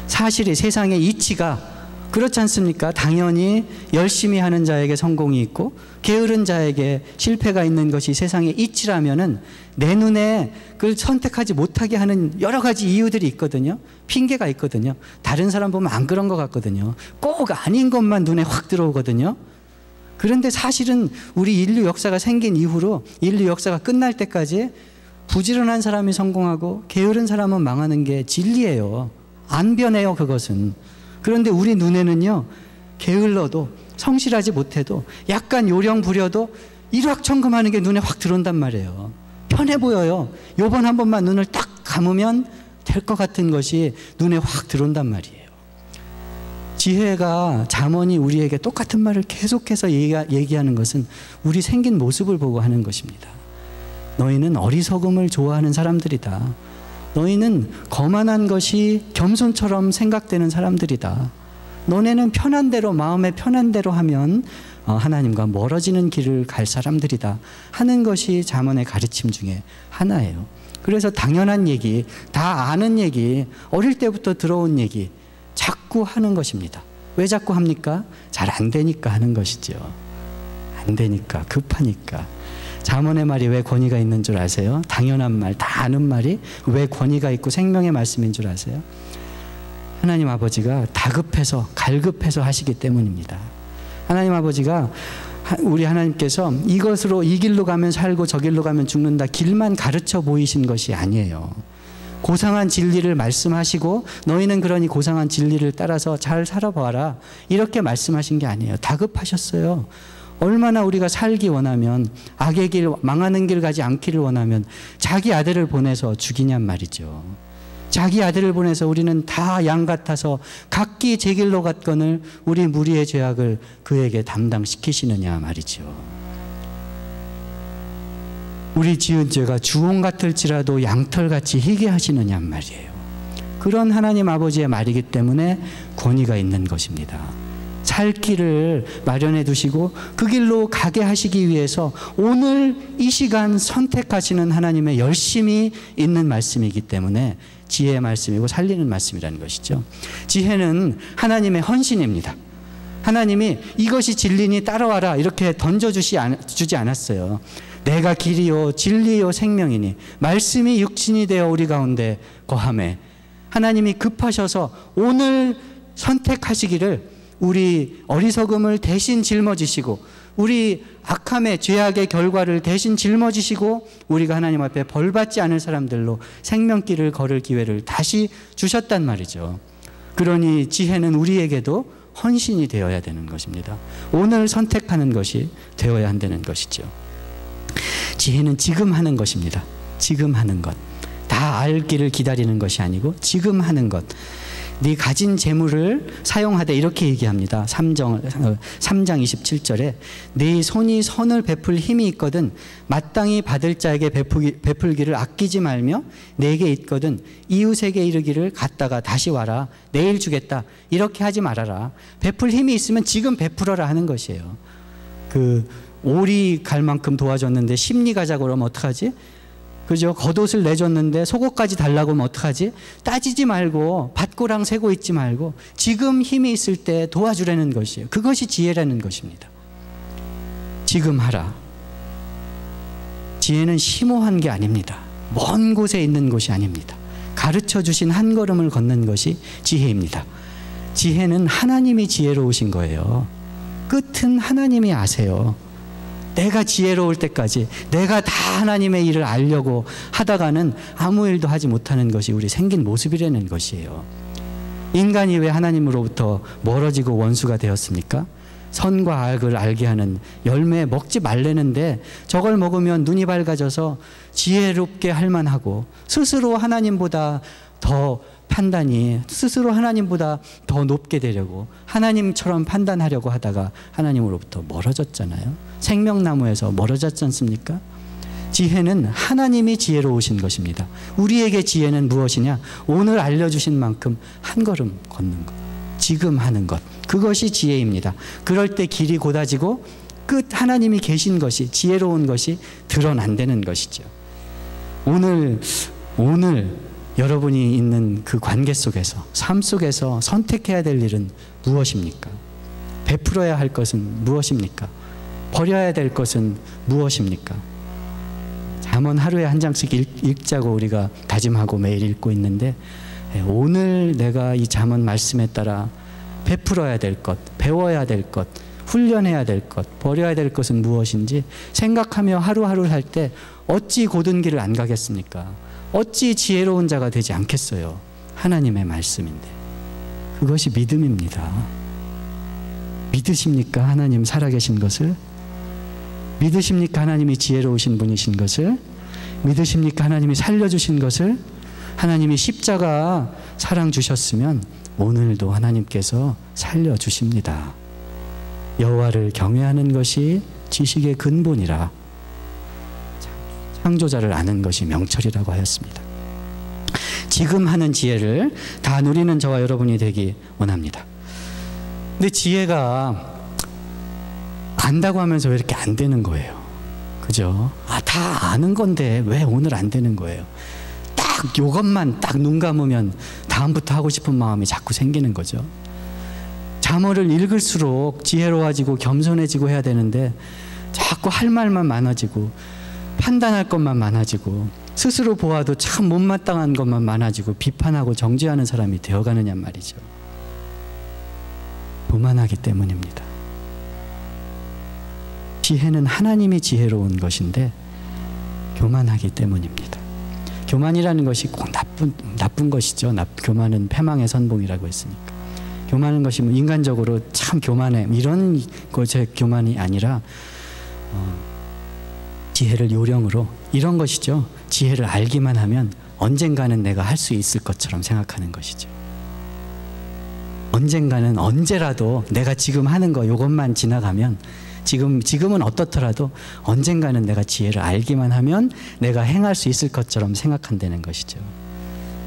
사실이 세상의 이치가 그렇지 않습니까? 당연히 열심히 하는 자에게 성공이 있고 게으른 자에게 실패가 있는 것이 세상의 이치라면은 내 눈에 그걸 선택하지 못하게 하는 여러 가지 이유들이 있거든요. 핑계가 있거든요. 다른 사람 보면 안 그런 것 같거든요. 꼭 아닌 것만 눈에 확 들어오거든요. 그런데 사실은 우리 인류 역사가 생긴 이후로 인류 역사가 끝날 때까지 부지런한 사람이 성공하고 게으른 사람은 망하는 게 진리예요. 안 변해요, 그것은. 그런데 우리 눈에는요, 게을러도 성실하지 못해도 약간 요령 부려도 일확천금하는 게 눈에 확 들어온단 말이에요. 편해 보여요. 요번 한 번만 눈을 딱 감으면 될 것 같은 것이 눈에 확 들어온단 말이에요. 지혜가, 잠언이 우리에게 똑같은 말을 계속해서 얘기하는 것은 우리 생긴 모습을 보고 하는 것입니다. 너희는 어리석음을 좋아하는 사람들이다. 너희는 거만한 것이 겸손처럼 생각되는 사람들이다. 너네는 편한 대로, 마음에 편한 대로 하면 하나님과 멀어지는 길을 갈 사람들이다 하는 것이 잠언의 가르침 중에 하나예요. 그래서 당연한 얘기, 다 아는 얘기, 어릴 때부터 들어온 얘기 자꾸 하는 것입니다. 왜 자꾸 합니까? 잘 안 되니까 하는 것이죠. 안 되니까, 급하니까. 잠언의 말이 왜 권위가 있는 줄 아세요? 당연한 말, 다 아는 말이 왜 권위가 있고 생명의 말씀인 줄 아세요? 하나님 아버지가 다급해서 갈급해서 하시기 때문입니다. 하나님 아버지가, 우리 하나님께서 이것으로 이 길로 가면 살고 저 길로 가면 죽는다 길만 가르쳐 보이신 것이 아니에요. 고상한 진리를 말씀하시고 너희는 그러니 고상한 진리를 따라서 잘 살아봐라 이렇게 말씀하신 게 아니에요. 다급하셨어요. 얼마나 우리가 살기 원하면, 악의 길, 망하는 길 가지 않기를 원하면 자기 아들을 보내서 죽이냔 말이죠. 자기 아들을 보내서 우리는 다 양 같아서 각기 제 길로 갔거늘 우리 무리의 죄악을 그에게 담당시키시느냐 말이죠. 우리 지은 죄가 주홍 같을지라도 양털같이 희게 하시느냐 말이에요. 그런 하나님 아버지의 말이기 때문에 권위가 있는 것입니다. 살 길을 마련해 두시고 그 길로 가게 하시기 위해서 오늘 이 시간 선택하시는 하나님의 열심이 있는 말씀이기 때문에 지혜의 말씀이고 살리는 말씀이라는 것이죠. 지혜는 하나님의 헌신입니다. 하나님이 이것이 진리니 따라와라 이렇게 던져주지 않았어요. 내가 길이요 진리요 생명이니 말씀이 육신이 되어 우리 가운데 거하매, 하나님이 급하셔서 오늘 선택하시기를 우리 어리석음을 대신 짊어지시고 우리 악함의 죄악의 결과를 대신 짊어지시고 우리가 하나님 앞에 벌받지 않을 사람들로 생명길을 걸을 기회를 다시 주셨단 말이죠. 그러니 지혜는 우리에게도 헌신이 되어야 되는 것입니다. 오늘 선택하는 것이 되어야 한다는 것이죠. 지혜는 지금 하는 것입니다. 지금 하는 것. 다 알기를 기다리는 것이 아니고 지금 하는 것. 네 가진 재물을 사용하되 이렇게 얘기합니다. 3장 27절에 네 손이 선을 베풀 힘이 있거든 마땅히 받을 자에게 베풀기를 아끼지 말며 내게 있거든 이웃에게 이르기를 갔다가 다시 와라 내일 주겠다 이렇게 하지 말아라. 베풀 힘이 있으면 지금 베풀어라 하는 것이에요. 그 오리 갈 만큼 도와줬는데 심리 가자고 그러면 어떡하지? 그죠? 겉옷을 내줬는데 속옷까지 달라고 하면 어떡하지? 따지지 말고 밭고랑 세고 있지 말고 지금 힘이 있을 때 도와주라는 것이에요. 그것이 지혜라는 것입니다. 지금 하라. 지혜는 심오한 게 아닙니다. 먼 곳에 있는 것이 아닙니다. 가르쳐 주신 한 걸음을 걷는 것이 지혜입니다. 지혜는 하나님이 지혜로우신 거예요. 끝은 하나님이 아세요. 내가 지혜로울 때까지 내가 다 하나님의 일을 알려고 하다가는 아무 일도 하지 못하는 것이 우리 생긴 모습이라는 것이에요. 인간이 왜 하나님으로부터 멀어지고 원수가 되었습니까? 선과 악을 알게 하는 열매 먹지 말라는데 저걸 먹으면 눈이 밝아져서 지혜롭게 할 만하고 스스로 하나님보다 더 판단이 스스로 하나님보다 더 높게 되려고 하나님처럼 판단하려고 하다가 하나님으로부터 멀어졌잖아요. 생명나무에서 멀어졌지 않습니까? 지혜는 하나님이 지혜로우신 것입니다. 우리에게 지혜는 무엇이냐? 오늘 알려주신 만큼 한 걸음 걷는 것, 지금 하는 것, 그것이 지혜입니다. 그럴 때 길이 곧아지고 끝 하나님이 계신 것이 지혜로운 것이 드러난다는 것이죠. 오늘 여러분이 있는 그 관계 속에서 삶 속에서 선택해야 될 일은 무엇입니까? 베풀어야 할 것은 무엇입니까? 버려야 될 것은 무엇입니까? 잠언 하루에 한 장씩 읽자고 우리가 다짐하고 매일 읽고 있는데 오늘 내가 이 잠언 말씀에 따라 베풀어야 될 것, 배워야 될 것, 훈련해야 될 것, 버려야 될 것은 무엇인지 생각하며 하루하루를 할 때 어찌 고든 길을 안 가겠습니까? 어찌 지혜로운 자가 되지 않겠어요? 하나님의 말씀인데. 그것이 믿음입니다. 믿으십니까? 하나님 살아계신 것을? 믿으십니까? 하나님이 지혜로우신 분이신 것을? 믿으십니까? 하나님이 살려주신 것을? 하나님이 십자가 사랑 주셨으면 오늘도 하나님께서 살려주십니다. 여호와를 경외하는 것이 지식의 근본이라 창조자를 아는 것이 명철이라고 하였습니다. 지금 하는 지혜를 다 누리는 저와 여러분이 되기 원합니다. 근데 지혜가 안다고 하면서 왜 이렇게 안 되는 거예요? 그죠? 다 아는 건데 왜 오늘 안 되는 거예요? 딱 요것만 딱 눈 감으면 다음부터 하고 싶은 마음이 자꾸 생기는 거죠. 잠언을 읽을수록 지혜로워지고 겸손해지고 해야 되는데 자꾸 할 말만 많아지고 판단할 것만 많아지고 스스로 보아도 참 못마땅한 것만 많아지고 비판하고 정죄하는 사람이 되어가느냐 말이죠. 교만하기 때문입니다. 지혜는 하나님이 지혜로운 것인데 교만하기 때문입니다. 교만이라는 것이 꼭 나쁜 것이죠. 교만은 패망의 선봉이라고 했으니까. 교만한 것이 뭐 인간적으로 참 교만해 이런 것의 교만이 아니라 지혜를 요령으로 이런 것이죠. 지혜를 알기만 하면 언젠가는 내가 할 수 있을 것처럼 생각하는 것이죠. 언젠가는 언제라도 내가 지금 하는 거 이것만 지나가면 지금은 어떻더라도 언젠가는 내가 지혜를 알기만 하면 내가 행할 수 있을 것처럼 생각한다는 것이죠.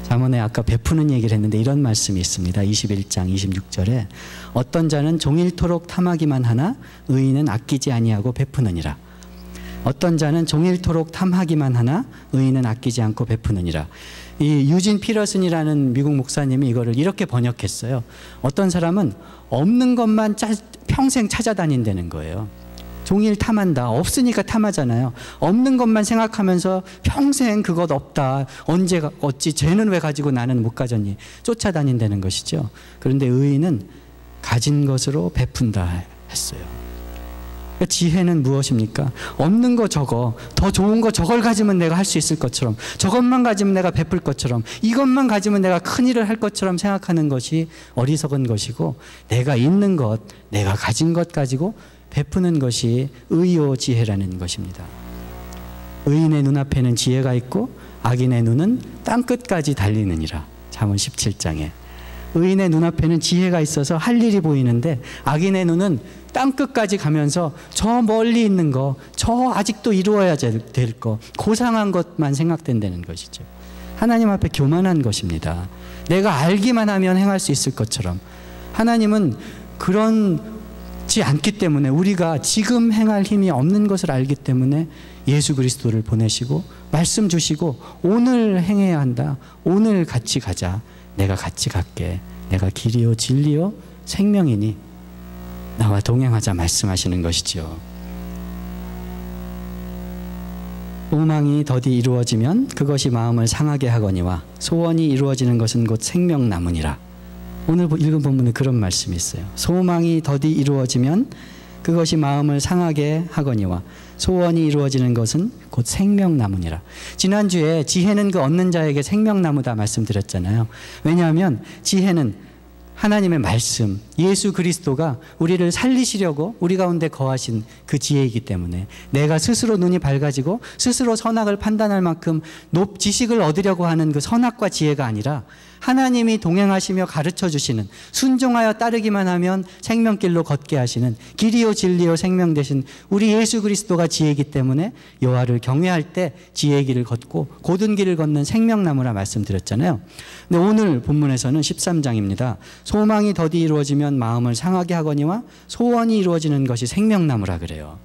잠언에 아까 베푸는 얘기를 했는데 이런 말씀이 있습니다. 21장 26절에 어떤 자는 종일토록 탐하기만 하나 의인은 아끼지 아니하고 베푸느니라. 어떤 자는 종일토록 탐하기만 하나 의인은 아끼지 않고 베푸느니라. 이 유진 피러슨이라는 미국 목사님이 이거를 이렇게 번역했어요. 어떤 사람은 없는 것만 평생 찾아다닌다는 거예요. 종일 탐한다. 없으니까 탐하잖아요. 없는 것만 생각하면서 평생 그것 없다. 어찌 쟤는 왜 가지고 나는 못 가졌니? 쫓아다닌다는 것이죠. 그런데 의인은 가진 것으로 베푼다 했어요. 지혜는 무엇입니까? 없는 거 저거, 더 좋은 거 저걸 가지면 내가 할 수 있을 것처럼, 저것만 가지면 내가 베풀 것처럼, 이것만 가지면 내가 큰일을 할 것처럼 생각하는 것이 어리석은 것이고, 내가 있는 것, 내가 가진 것 가지고 베푸는 것이 의요 지혜라는 것입니다. 의인의 눈앞에는 지혜가 있고 악인의 눈은 땅끝까지 달리느니라. 잠언 17장에 의인의 눈앞에는 지혜가 있어서 할 일이 보이는데 악인의 눈은 땅끝까지 가면서 저 멀리 있는 거, 저 아직도 이루어야 될 거, 고상한 것만 생각된다는 것이죠. 하나님 앞에 교만한 것입니다. 내가 알기만 하면 행할 수 있을 것처럼. 하나님은 그런지 않기 때문에, 우리가 지금 행할 힘이 없는 것을 알기 때문에 예수 그리스도를 보내시고 말씀 주시고 오늘 행해야 한다. 오늘 같이 가자. 내가 같이 갈게. 내가 길이요 진리요 생명이니 나와 동행하자 말씀하시는 것이지요. 소망이 더디 이루어지면 그것이 마음을 상하게 하거니와 소원이 이루어지는 것은 곧 생명나무니라. 오늘 읽은 본문에 그런 말씀이 있어요. 소망이 더디 이루어지면 그것이 마음을 상하게 하거니와 소원이 이루어지는 것은 곧 생명나무니라. 지난주에 지혜는 그 얻는 자에게 생명나무다 말씀드렸잖아요. 왜냐하면 지혜는 하나님의 말씀, 예수 그리스도가 우리를 살리시려고 우리 가운데 거하신 그 지혜이기 때문에, 내가 스스로 눈이 밝아지고 스스로 선악을 판단할 만큼 지식을 얻으려고 하는 그 선악과 지혜가 아니라 하나님이 동행하시며 가르쳐 주시는, 순종하여 따르기만 하면 생명길로 걷게 하시는 길이요 진리요 생명 되신 우리 예수 그리스도가 지혜이기 때문에 여호와를 경외할 때 지혜의 길을 걷고 고든 길을 걷는 생명나무라 말씀드렸잖아요. 근데 오늘 본문에서는 13장입니다. 소망이 더디 이루어지면 마음을 상하게 하거니와 소원이 이루어지는 것이 생명나무라 그래요.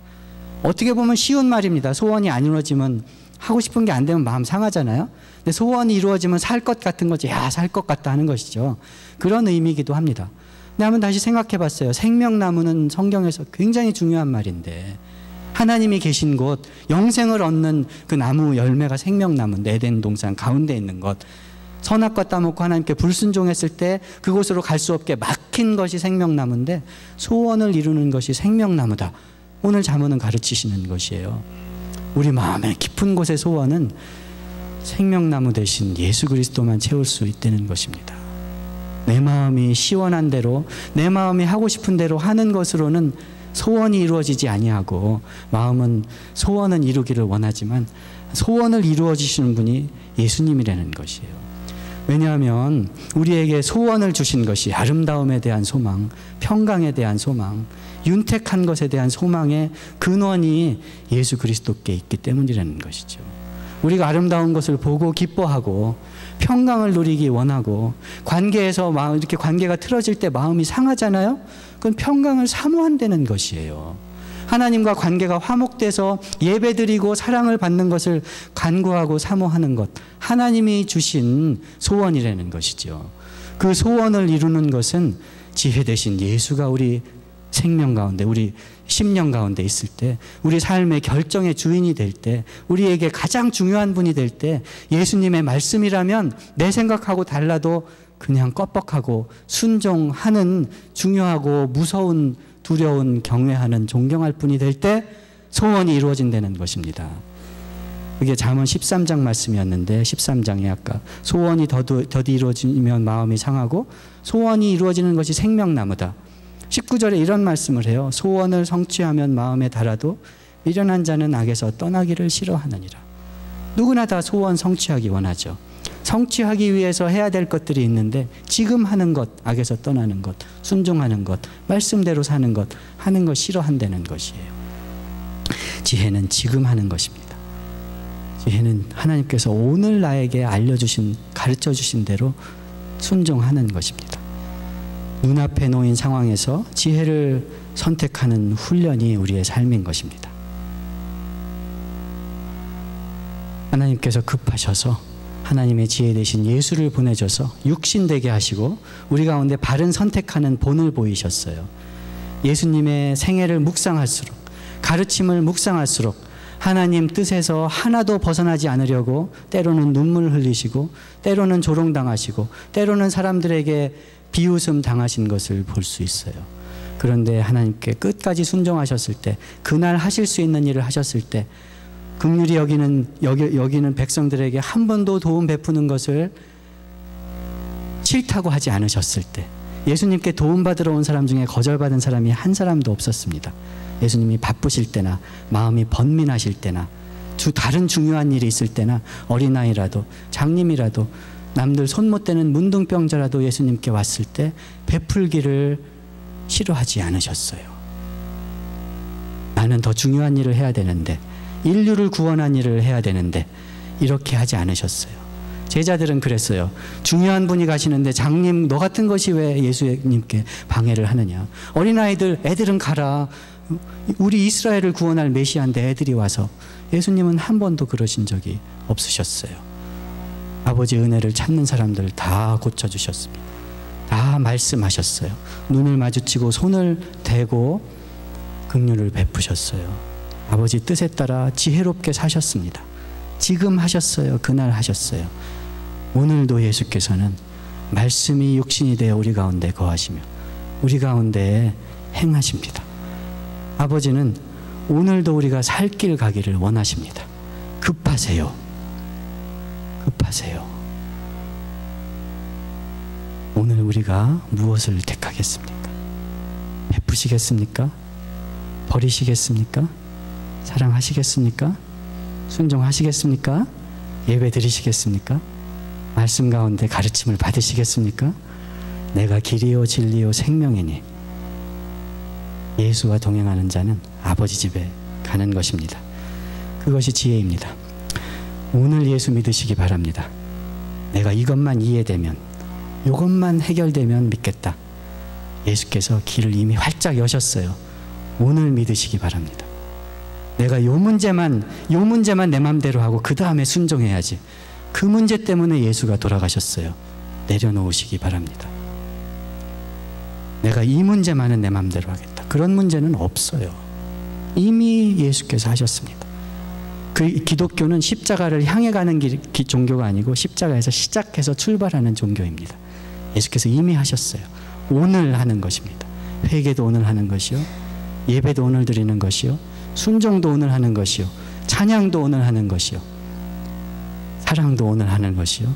어떻게 보면 쉬운 말입니다. 소원이 안 이루어지면, 하고 싶은 게 안 되면 마음 상하잖아요. 근데 소원이 이루어지면 살 것 같은 거지, 야, 살 것 같다 하는 것이죠. 그런 의미이기도 합니다. 근데 한번 다시 생각해 봤어요. 생명나무는 성경에서 굉장히 중요한 말인데, 하나님이 계신 곳, 영생을 얻는 그 나무 열매가 생명나무인데, 에덴 동산 가운데 있는 것, 선악과 따먹고 하나님께 불순종했을 때 그곳으로 갈 수 없게 막힌 것이 생명나무인데, 소원을 이루는 것이 생명나무다. 오늘 잠언은 가르치시는 것이에요. 우리 마음의 깊은 곳의 소원은 생명나무 대신 예수 그리스도만 채울 수 있다는 것입니다. 내 마음이 시원한 대로, 내 마음이 하고 싶은 대로 하는 것으로는 소원이 이루어지지 아니하고, 마음은 소원은 이루기를 원하지만 소원을 이루어 주시는 분이 예수님이라는 것이에요. 왜냐하면 우리에게 소원을 주신 것이 아름다움에 대한 소망, 평강에 대한 소망, 윤택한 것에 대한 소망의 근원이 예수 그리스도께 있기 때문이라는 것이죠. 우리가 아름다운 것을 보고 기뻐하고 평강을 누리기 원하고, 관계에서 이렇게 관계가 틀어질 때 마음이 상하잖아요. 그건 평강을 사모한다는 것이에요. 하나님과 관계가 화목돼서 예배드리고 사랑을 받는 것을 간구하고 사모하는 것, 하나님이 주신 소원이라는 것이죠. 그 소원을 이루는 것은 지혜 되신 예수가 우리 생명 가운데, 우리 심령 가운데 있을 때, 우리 삶의 결정의 주인이 될 때, 우리에게 가장 중요한 분이 될 때, 예수님의 말씀이라면 내 생각하고 달라도 그냥 껍벅하고 순종하는, 중요하고 무서운, 두려운, 경외하는, 존경할 분이 될 때 소원이 이루어진다는 것입니다. 그게 잠언 13장 말씀이었는데, 13장에 아까 소원이 더디 이루어지면 마음이 상하고 소원이 이루어지는 것이 생명나무다. 19절에 이런 말씀을 해요. 소원을 성취하면 마음에 달아도 미련한 자는 악에서 떠나기를 싫어하느니라. 누구나 다 소원 성취하기 원하죠. 성취하기 위해서 해야 될 것들이 있는데 지금 하는 것, 악에서 떠나는 것, 순종하는 것, 말씀대로 사는 것, 하는 것 싫어한다는 것이에요. 지혜는 지금 하는 것입니다. 지혜는 하나님께서 오늘 나에게 알려주신, 가르쳐주신 대로 순종하는 것입니다. 눈앞에 놓인 상황에서 지혜를 선택하는 훈련이 우리의 삶인 것입니다. 하나님께서 급하셔서 하나님의 지혜 되신 예수를 보내줘서 육신되게 하시고 우리 가운데 바른 선택하는 본을 보이셨어요. 예수님의 생애를 묵상할수록, 가르침을 묵상할수록 하나님 뜻에서 하나도 벗어나지 않으려고 때로는 눈물을 흘리시고, 때로는 조롱당하시고, 때로는 사람들에게 비웃음 당하신 것을 볼 수 있어요. 그런데 하나님께 끝까지 순종하셨을 때, 그날 하실 수 있는 일을 하셨을 때, 긍휼히 여기는 백성들에게 한 번도 도움 베푸는 것을 싫다고 하지 않으셨을 때, 예수님께 도움받으러 온 사람 중에 거절받은 사람이 한 사람도 없었습니다. 예수님이 바쁘실 때나 마음이 번민하실 때나 다른 중요한 일이 있을 때나 어린아이라도 장님이라도 남들 손 못 대는 문둥병자라도 예수님께 왔을 때 베풀기를 싫어하지 않으셨어요. 나는 더 중요한 일을 해야 되는데, 인류를 구원한 일을 해야 되는데 이렇게 하지 않으셨어요. 제자들은 그랬어요. 중요한 분이 가시는데 장님 너 같은 것이 왜 예수님께 방해를 하느냐. 어린아이들, 애들은 가라. 우리 이스라엘을 구원할 메시아인데 애들이 와서. 예수님은 한 번도 그러신 적이 없으셨어요. 아버지의 은혜를 찾는 사람들 다 고쳐주셨습니다. 다 말씀하셨어요. 눈을 마주치고 손을 대고 긍휼을 베푸셨어요. 아버지 뜻에 따라 지혜롭게 사셨습니다. 지금 하셨어요. 그날 하셨어요. 오늘도 예수께서는 말씀이 육신이 되어 우리 가운데 거하시며 우리 가운데 행하십니다. 아버지는 오늘도 우리가 살 길 가기를 원하십니다. 급하세요. 급하세요. 오늘 우리가 무엇을 택하겠습니까? 베푸시겠습니까? 버리시겠습니까? 사랑하시겠습니까? 순종하시겠습니까? 예배 드리시겠습니까? 말씀 가운데 가르침을 받으시겠습니까? 내가 길이요 진리요 생명이니 예수와 동행하는 자는 아버지 집에 가는 것입니다. 그것이 지혜입니다. 오늘 예수 믿으시기 바랍니다. 내가 이것만 이해되면, 이것만 해결되면 믿겠다. 예수께서 길을 이미 활짝 여셨어요. 오늘 믿으시기 바랍니다. 내가 요 문제만 내 맘대로 하고 그 다음에 순종해야지. 그 문제 때문에 예수가 돌아가셨어요. 내려놓으시기 바랍니다. 내가 이 문제만은 내 맘대로 하겠다. 그런 문제는 없어요. 이미 예수께서 하셨습니다. 그 기독교는 십자가를 향해 가는 종교가 아니고 십자가에서 시작해서 출발하는 종교입니다. 예수께서 이미 하셨어요. 오늘 하는 것입니다. 회개도 오늘 하는 것이요, 예배도 오늘 드리는 것이요, 순종도 오늘 하는 것이요, 찬양도 오늘 하는 것이요, 사랑도 오늘 하는 것이요,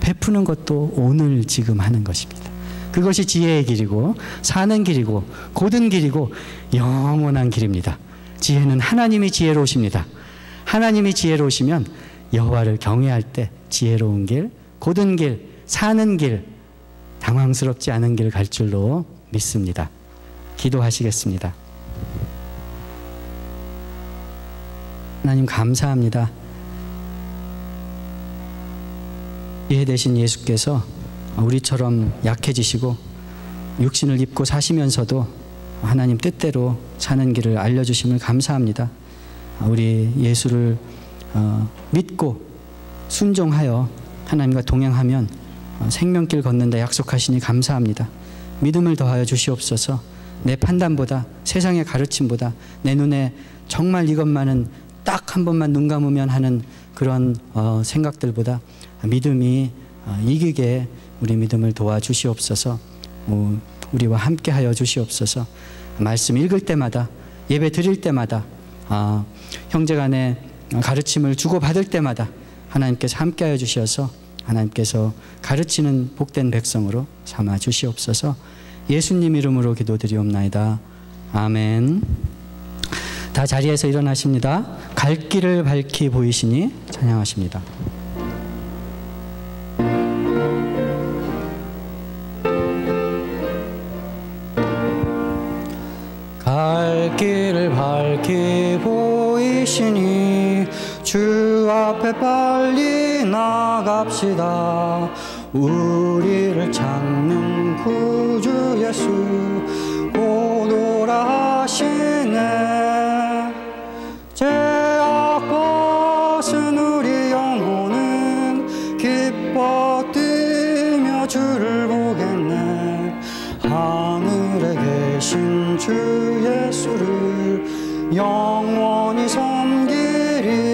베푸는 것도 오늘 지금 하는 것입니다. 그것이 지혜의 길이고 사는 길이고 곧은 길이고 영원한 길입니다. 지혜는 하나님이 지혜로우십니다. 하나님이 지혜로우시면 여호와를 경외할 때 지혜로운 길, 곧은 길, 사는 길, 당황스럽지 않은 길 갈 줄로 믿습니다. 기도하시겠습니다. 하나님 감사합니다. 지혜 되신 예수께서 우리처럼 약해지시고 육신을 입고 사시면서도 하나님 뜻대로 사는 길을 알려주심을 감사합니다. 우리 예수를 믿고 순종하여 하나님과 동행하면 생명길 걷는다 약속하시니 감사합니다. 믿음을 더하여 주시옵소서. 내 판단보다, 세상의 가르침보다, 내 눈에 정말 이것만은 딱 한 번만 눈 감으면 하는 그런 생각들보다 믿음이 이기게 우리 믿음을 도와주시옵소서. 우리와 함께 하여 주시옵소서. 말씀 읽을 때마다, 예배 드릴 때마다, 형제간에 가르침을 주고받을 때마다 하나님께서 함께 하여 주셔서 하나님께서 가르치는 복된 백성으로 삼아 주시옵소서. 예수님 이름으로 기도드리옵나이다. 아멘. 다 자리에서 일어나십니다. 갈 길을 밝히 보이시니 찬양하십니다. 갈 길을 밝히 보이시니 주 앞에 빨리 나갑시다. 우리를 찾는 구주 예수 곧 오라 하시네. 죄악 벗은 우리 영혼은 기뻐 뛰며 주를 보겠네. 하늘에 계신 주 예수를 영원히 섬기리.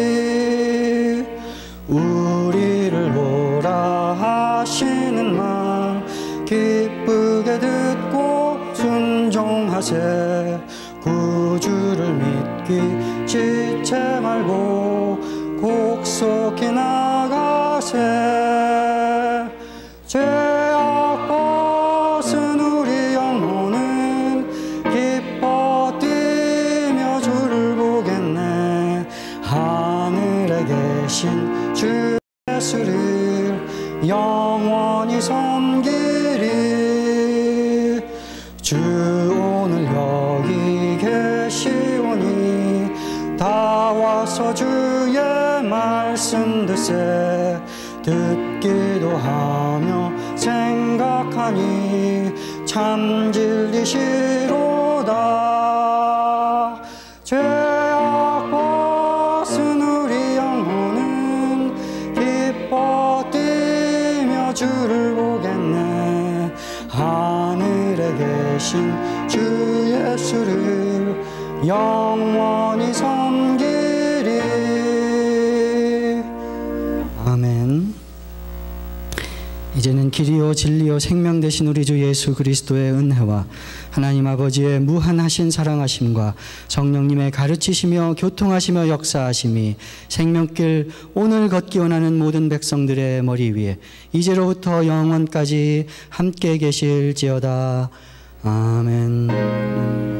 우리를 오라 하시는 말 기쁘게 듣고 순종하세. 구주를 믿기 지체 말고 곡속히 나가세. 죄악 벗은 우리 영혼은 기뻐 뛰며 주를 보겠네. 하늘에 계신 주 예수를 영원히 섬기리. 주 오늘 여기 계시오니 다 와서 주의 말씀 듣세. 듣기도 하며 생각하니 참 진리시로다. 죄악 벗은 우리 영혼은 기뻐 뛰며 주를 보겠네. 하늘에 계신 주 예수를 영원히 섬기리. 아멘. 이제는 길이요 진리요 생명 되신 우리 주 예수 그리스도의 은혜와 하나님 아버지의 무한하신 사랑하심과 성령님의 가르치시며 교통하시며 역사하심이 생명길 오늘 걷기 원하는 모든 백성들의 머리 위에 이제로부터 영원까지 함께 계실지어다. 아멘.